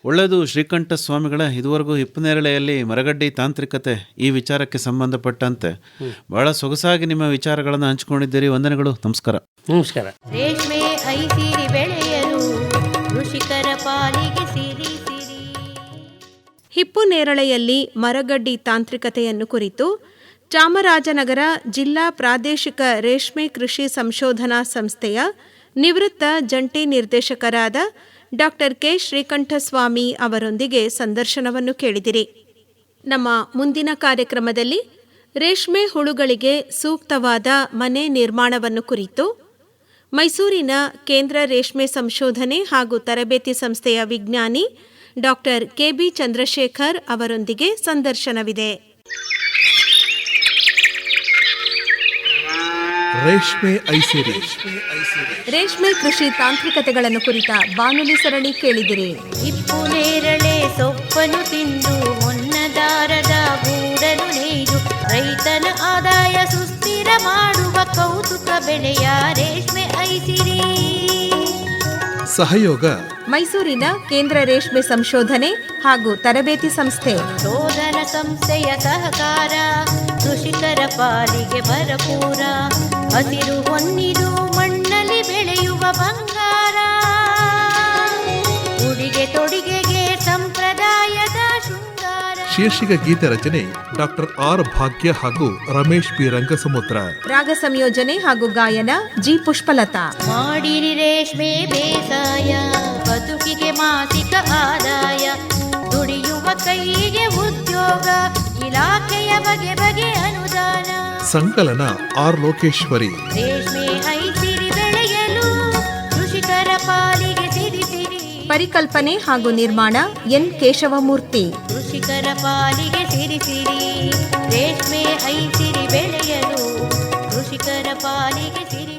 ಒಳ್ಳೆಯದು ಶ್ರೀಕಂಠ ಸ್ವಾಮಿಗಳೇ, ಇದುವರೆಗೂ ಹಿಪ್ಪನೇರಳೆಯಲ್ಲಿ ಮರಗಡ್ಡಿ ತಾಂತ್ರಿಕತೆ ಈ ವಿಚಾರಕ್ಕೆ ಸಂಬಂಧಪಟ್ಟಂತೆ ಬಹಳ ಸೊಗಸಾಗಿ ನಿಮ್ಮ ವಿಚಾರಗಳನ್ನು ಹಂಚಿಕೊಂಡಿದ್ದೀರಿ. ವಂದನೆಗಳು. ನಮಸ್ಕಾರ. ನಮಸ್ಕಾರ. ರೇಷ್ಮೆ ಐಸಿರಿ ಬೆಳೆಯಲು ಕೃಷಿಕರ ಪಾಲಿಗೆ ಸಿರಿ ಸಿರಿ. ಹಿಪ್ಪುನೇರಳೆಯಲ್ಲಿ ಮರಗಡ್ಡಿ ತಾಂತ್ರಿಕತೆಯನ್ನು ಕುರಿತು ಚಾಮರಾಜನಗರ ಜಿಲ್ಲಾ ಪ್ರಾದೇಶಿಕ ರೇಷ್ಮೆ ಕೃಷಿ ಸಂಶೋಧನಾ ಸಂಸ್ಥೆಯ ನಿವೃತ್ತ ಜಂಟಿ ನಿರ್ದೇಶಕರಾದ ಡಾಕ್ಟರ್ ಕೆ ಶ್ರೀಕಂಠಸ್ವಾಮಿ ಅವರೊಂದಿಗೆ ಸಂದರ್ಶನವನ್ನು ಕೇಳಿದಿರಿ. ನಮ್ಮ ಮುಂದಿನ ಕಾರ್ಯಕ್ರಮದಲ್ಲಿ ರೇಷ್ಮೆ ಹುಳುಗಳಿಗೆ ಸೂಕ್ತವಾದ ಮನೆ ನಿರ್ಮಾಣವನ್ನು ಕುರಿತು ಮೈಸೂರಿನ ಕೇಂದ್ರ ರೇಷ್ಮೆ ಸಂಶೋಧನೆ ಹಾಗೂ ತರಬೇತಿ ಸಂಸ್ಥೆಯ ವಿಜ್ಞಾನಿ ಡಾಕ್ಟರ್ ಕೆಬಿ ಚಂದ್ರಶೇಖರ್ ಅವರೊಂದಿಗೆ ಸಂದರ್ಶನವಿದೆ. ರೇಷ್ಮೆ ಐಸಿರಿ. ರೇಷ್ಮೆ ಕೃಷಿ ತಾಂತ್ರಿಕತೆಗಳನ್ನು ಕುರಿತ ಬಾನುಲಿ ಸರಣಿ ಕೇಳಿದಿರಿ. ಹಿಪ್ಪು ನೇರಳೆ ಸೊಪ್ಪನ್ನು ತಿಂದು ಹೊನ್ನದಾರದ ಗೂಡನ್ನು ನೇಯ್ದು ರೈತನ ಆದಾಯ ಸುಸ್ಥಿರ ಮಾಡುವ ಕೌತುಕ ಬೆಳೆಯ ರೇಷ್ಮೆ ಐಸಿರಿ. ಸಹಯೋಗ ಮೈಸೂರಿನ ಕೇಂದ್ರ ರೇಷ್ಮೆ ಸಂಶೋಧನೆ ಹಾಗೂ ತರಬೇತಿ ಸಂಸ್ಥೆ. ಶೋಧನ ಸಂಸ್ಥೆಯ ಸಹಕಾರ ಕೃಷಿಕರ ಪಾಲಿಗೆ ಭರಪೂರ. ಹಸಿರು ಹೊನ್ನಿದು ಮಣ್ಣಲ್ಲಿ ಬೆಳೆಯುವ ಬಂಗಾರ. ಉಡಿಗೆ ತೊಡಿಗೆಗೆ ಸಂಪ್ರದಾಯದ ಶೃಂಗಾರ. ಶೀರ್ಷಿಕ ಗೀತೆ ರಚನೆ ಡಾಕ್ಟರ್ ಆರ್ ಭಾಗ್ಯ ಹಾಗೂ ರಮೇಶ್ ಪಿ ರಂಗಸಮುದ್ರ. ರಾಗ ಸಂಯೋಜನೆ ಹಾಗೂ ಗಾಯನ ಜಿ ಪುಷ್ಪಲತಾ. ಮಾಡಿರಿ ರೇಷ್ಮೆ ಬೇಸಾಯ, ಬದುಕಿಗೆ ಮಾಸಿಕ ಆದಾಯ. ದುಡಿಯುವ ಕೈಗೆ ಉದ್ಯೋಗ, ಇಲಾಖೆಯ ಬಗೆ ಬಗೆ ಅನುದಾನ. ಸಂಕಲನ ಆರ್ ಲೋಕೇಶ್ವರಿ. ರೇಷ್ಮೆ ಐಸಿರಿ ಬೆಳೆಯಲು ಕೃಷಿಕರ ಪಾಲಿಗೆ ಸಿರಿ ಸಿರಿ. ಪರಿಕಲ್ಪನೆ ಹಾಗೂ ನಿರ್ಮಾಣ ಎನ್ ಕೇಶವಮೂರ್ತಿ. ಕೃಷಿಕರ ಪಾಲಿಗೆ ಸಿರಿ ಸಿರಿ. ರೇಷ್ಮೆ ಐಸಿರಿ ಬೆಳೆಯಲು ಕೃಷಿಕರ ಪಾಲಿಗೆ ಸಿರಿ